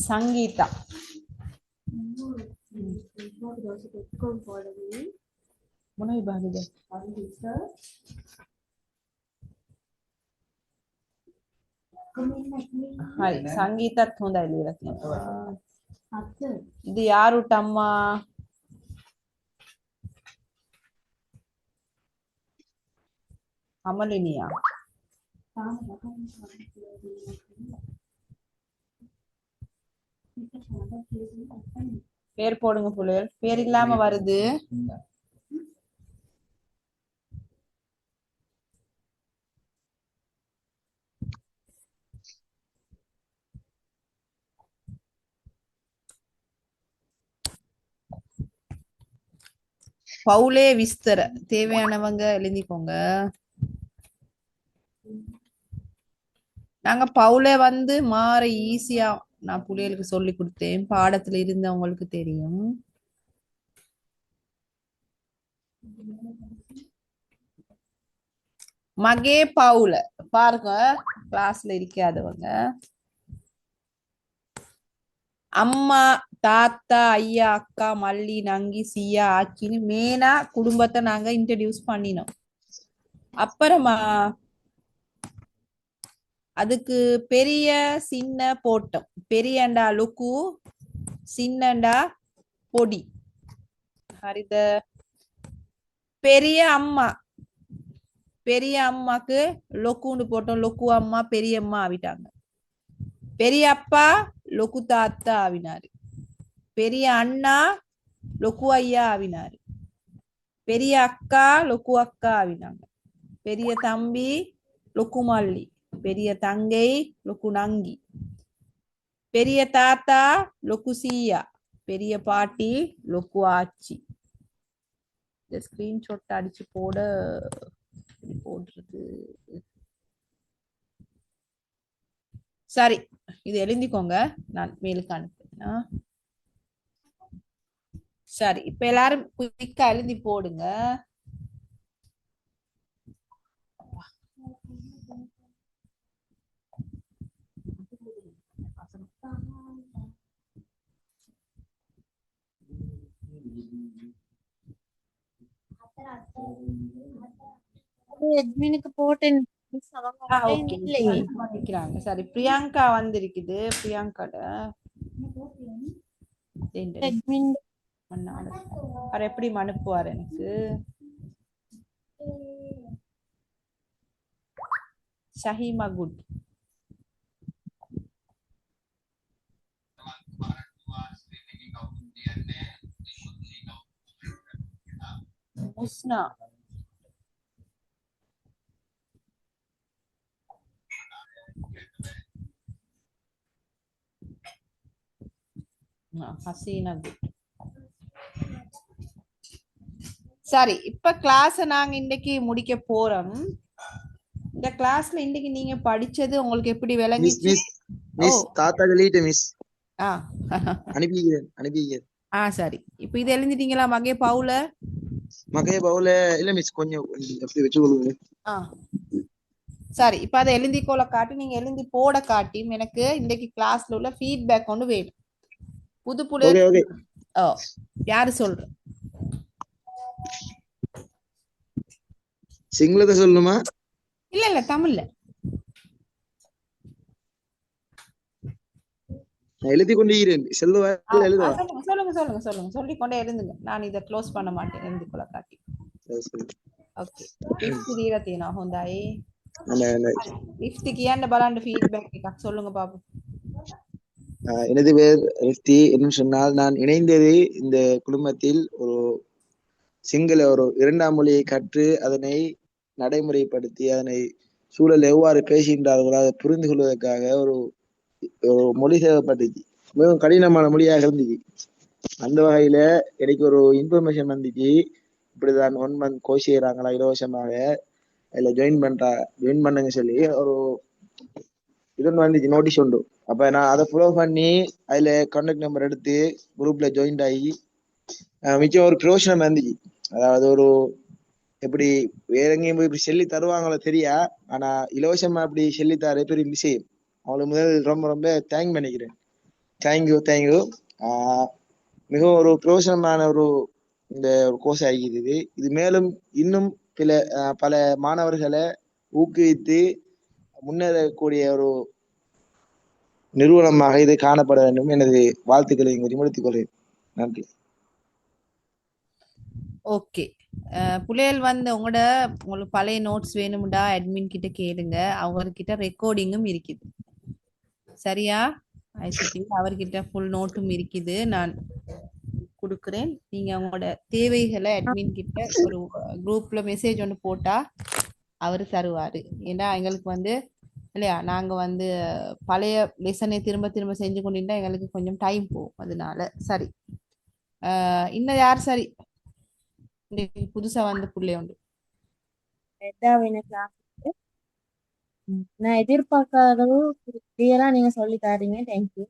சங்கீதா. මොනවයි බාගද? හරි සංගීතත් හොඳයි ලියලා තියෙනවා. இது யாருட்ட அம்மா? அமலினியா. பேர் போடுங்க புள்ளையல். பேர் இல்லாம வருது. பவுலே விஸ்தர. தேவையானவங்க எழுதிக்கோங்க. நாங்க பவுலே வந்து மாற ஈஸியா நான் புள்ளைகளுக்கு சொல்லி கொடுத்தேன். பாடத்துல இருந்தவங்களுக்கு தெரியும். மகே பவுல பாருங்க, கிளாஸ்ல இருக்காதவங்க. அம்மா, தாத்தா, ஐயா, அக்கா, மல்லி, நங்கி, சியா, ஆச்சின்னு மேனா குடும்பத்தை நாங்க இன்ட்ரடியூஸ் பண்ணினோம். அப்புறமா அதுக்கு பெரிய சின்ன போட்டோம். பெரியண்டா லுக்கு, சின்னண்டா பொடி. ஹரித பெரிய அம்மா, பெரிய அம்மாக்கு லொக்குன்னு போட்டோம். லொக்கு அம்மா பெரியம்மா ஆவிட்டாங்க. பெரிய அப்பா லொக்கு தாத்தா ஆவினாரு. பெரிய அண்ணா லொக்கு ஐயா ஆவினாரு. பெரிய அக்கா லொக்கு அக்கா ஆவினாங்க. பெரிய தம்பி லொக்கு மல்லி. பெரிய தங்கை லொக்கு நங்கி. பெரிய தாத்தா லொக்கு சீயா. பெரிய பாட்டி லொக்கு ஆச்சி. இந்த ஸ்கிரீன்ஷாட் அடிச்சு போடுறது. சரி, இது எழுதிக்கோங்க, நான் மேலுக்கு அனுப்புறேன். சரி, இப்ப எல்லாரும் குயிக்கா எழுதி போடுங்க. அட்மினுக்கு போட்டேன். சரி, பிரியங்கா வந்திருக்குது. பிரியங்காட எப்படி அனுப்புவார் எனக்கு? ஷஹீமா குட். முஸ்னா. ஹசீனா குட். சரி, இப்ப கிளாஸ் நாங்க இன்னைக்கு முடிக்க போறோம். இந்த கிளாஸ்ல இன்னைக்கு நீங்க படிச்சது உங்களுக்கு எப்படி விளங்கிச்சு? மிஸ் தாத்தா சொல்லிட்டு மிஸ். அனுப்பிக்கிறேன். சரி, இப்ப இது எழுதிட்டீங்களா? மகே பவுல இல்ல மிஸ், கொஞ்சம் எப்படி வெச்சுக்கொள்ளுங்க. சரி, இப்ப அதை எழுதிக்கோல காட்டி நீங்க எழுதி போட காட்டி எனக்கு இன்னைக்கு கிளாஸ்ல உள்ள ஃபீட்பேக் ஒன்று வேணும். புது புள்ளை யாரு சொல்ற? சிங்களத்தை சொல்லணுமா? இல்ல இல்ல தமிழ்ல. நான் எழுதி கொண்டிருக்கிறேன். செல்லுவாயில் எழுத. சொல்லுங்க சொல்லுங்க சொல்லுங்க சொல்லுங்க சொல்லிக்கொண்டே இருந்துங்க. நான் இதை க்ளோஸ் பண்ண மாட்டேன் எழுதி கொள்ள காட்டி. ஓகே. ඉස්ති දීලා තියෙනවා. හොඳයි. ඉස්ති කියන්න බලන්න ෆීඩ්බැක් එකක් சொல்லுங்க பாப்போம். எனது பேர் ரிஃப்தி. என்று சொன்னால் நான் இணைந்தது இந்த குடும்பத்தில் ஒரு சிங்கள ஒரு இரண்டாம் மொழியை கற்று அதனை நடைமுறைப்படுத்தி அதனை சூழல் எவ்வாறு பேசுகின்றார்களோ அதை புரிந்து கொள்வதற்காக ஒரு மொழி தேவைப்பட்டுச்சு. மிகவும் கடினமான மொழியாக இருந்துச்சு. அந்த வகையில எனக்கு ஒரு இன்ஃபர்மேஷன் வந்துச்சு, இப்படிதான் 1 month கோர்ஸ் செய்யறாங்களா இலவசமாக, அதுல ஜாயின் பண்ணுங்க சொல்லி ஒரு இது வந்துச்சு, நோட்டீஸ் உண்டு. அப்ப நான் அதை ஃபாலோ பண்ணி அதுல கான்டாக்ட் நம்பர் எடுத்து குரூப்ல ஜாயின் ஆகி மிச்சம் ஒரு ப்ரோஷனம் இருந்துச்சு. அதாவது ஒரு எப்படி வேற எங்கேயும் போய் இப்படி சொல்லி தருவாங்களோ தெரியா, ஆனா இலவசமா அப்படி சொல்லி தர பெரிய விஷயம். அவங்களுக்கு முதல் ரொம்ப ரொம்ப தேங்க் பண்ணிக்கிறேன். தேங்க்யூ. மிகவும் ஒரு பிரோஜனமான ஒரு இந்த ஒரு கோர்ஸ் ஆகிக்குது. இது மேலும் இன்னும் பல மாணவர்களை ஊக்குவித்து முன்னேறக்கூடிய ஒரு நிறுவனமாக இது காணப்பட வேண்டும். எனது வாழ்த்துக்களை இங்கு முடித்துக் கொள்கிறேன். நன்றி. ஓகே. புள்ளைகள் வந்து உங்களுக்கு பழைய நோட்ஸ் வேணும்டா அட்மின் கிட்ட கேளுங்க. அவர்கிட்ட ரெக்கார்டிங்கும் இருக்குது. சரியா? ஐசிடி அவர்கிட்ட ஃபுல் நோட்டும் இருக்குது. நான் கொடுக்குறேன். நீங்க உங்களோட தேவைகளை அட்மின் கிட்ட ஒரு குரூப்ல மெசேஜ் ஒன்று போட்டா அவர் தருவாரு. ஏன்னா எங்களுக்கு வந்து இல்லையா, நாங்க வந்து பழைய லெசனை திரும்ப திரும்ப செஞ்சு கொண்டிருந்தா எங்களுக்கு கொஞ்சம் டைம் போகும். அதனால சரி. இன்னும் யார் சரி புதுசா வந்து புள்ளை உண்டு? நான் எதிர்பார்க்காதவும் கிளியரா நீங்க சொல்லி தரீங்க. தேங்க்யூ.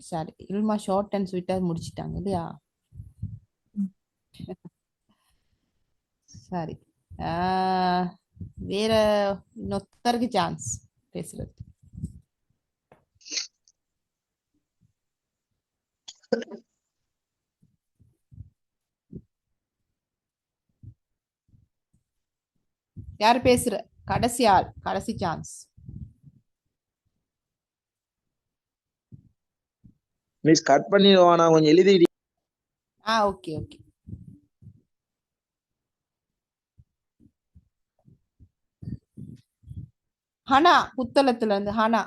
சரி, இல்மா ஷார்ட் அண்ட் ஸ்வீட்டா முடிச்சிட்டாங்க இல்லையா? சரி. வேற இன்னொருத்தருக்கு சான்ஸ் பேசுறது. யார் பேசுற? கடைசி ஆள், கடைசி சான்ஸ். மிஸ் கட் பண்ணிடுவானா கொஞ்சம் எழுதி. Okay okay. ஹனா புத்தளத்துல இருந்து ஹனா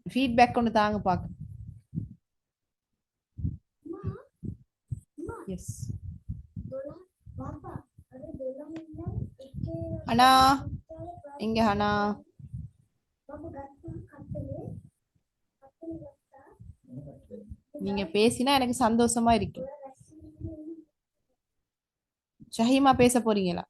ஃபீட்பேக் ஒன்று தாங்க பாக்க. எஸ் ஹனா, எங்க ஹனா? நீங்க பேசினா எனக்கு சந்தோஷமா இருக்கு. ஷஹீமா பேச போறீங்களா?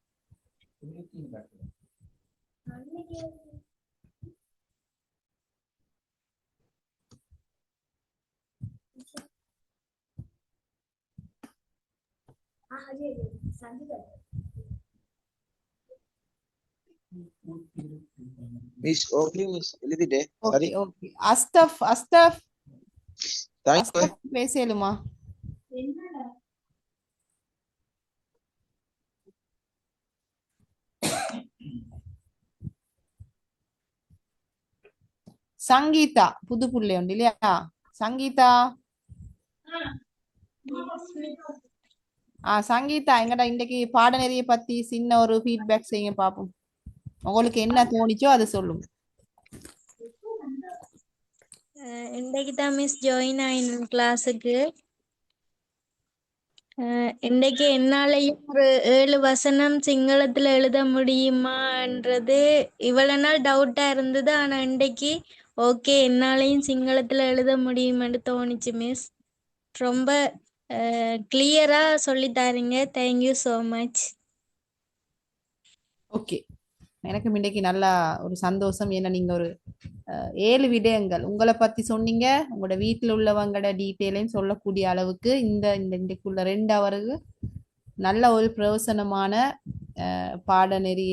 மிஸ் ஓகே மிஸ் எழுதிட்டேன். சரி ஓகே. அஸ்தப் தேங்க்யூ. பேசலுமா? சங்கீதா புது புள்ளை உண்டு இல்லையா? சங்கீதா சங்கீதா எங்கடா இன்னைக்கு பாடநெறியை பத்தி சின்ன ஒரு ஃபீட்பேக் செய்யுங்க பாப்போம். உங்களுக்கு என்ன தோணிச்சோ அதை சொல்லுங்க. இன்னைக்கு தான் மிஸ் ஜாயின் ஆயின கிளாஸுக்கு. இன்னைக்கு என்னாலையும் ஒரு 7 வசனம் சிங்களத்துல எழுத முடியுமான்றது இவ்வளவு நாள் டவுட்டா இருந்தது. ஆனா இன்னைக்கு ஓகே என்னாலையும் சிங்களத்துல எழுத முடியும்னு தோணுச்சு மிஸ். ரொம்ப கிளியரா சொல்லி தாரீங்க. Thank you so much. ஓகே, எனக்கு இன்னைக்கு நல்லா ஒரு சந்தோஷம். ஏன்னா நீங்க ஒரு 7 விடயங்கள் உங்களை பத்தி சொன்னீங்க. உங்களோட வீட்டில் உள்ளவங்களோட டீட்டெயிலையும் சொல்லக்கூடிய அளவுக்கு இன்றைக்குள்ள 2 ஹவருக்கு நல்ல ஒரு பிரயோசனமான பாடநெறி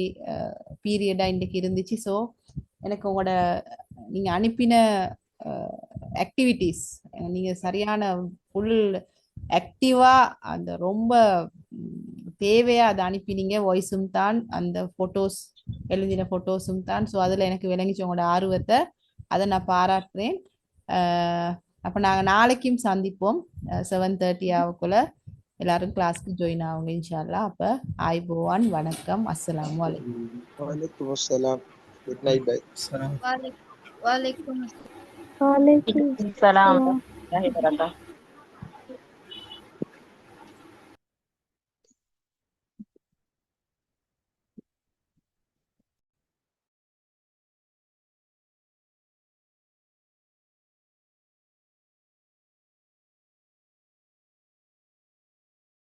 பீரியடா இன்றைக்கு இருந்துச்சு. ஸோ எனக்கு உங்களோட நீங்க அனுப்பின ஆக்டிவிட்டீஸ் நீங்க சரியான ஃபுல் ஆக்டிவா அந்த ரொம்ப தேவையா அதை அனுப்பினீங்க. வாய்ஸும் தான், அந்த போட்டோஸ் எழுதின போட்டோஸும் தான். ஸோ அதில் எனக்கு விளங்கிச்சு உங்களோட ஆர்வத்தை. அதை நான் பாராட்டுறேன். அப்போ நாங்கள் நாளைக்கும் சந்திப்போம் 7:30 ஆகுக்குள்ள. எல்லாரும் கிளாஸ்க்கு ஜாயின் ஆகுங்க இன்ஷா அல்லாஹ். அப்போ ஆய்போவான், வணக்கம், அஸ்ஸலாமு அலைக்கும். வலைக்கும் அஸ்ஸலாம். Good night, bye. வாலைக்கும் Waalaikum Salam.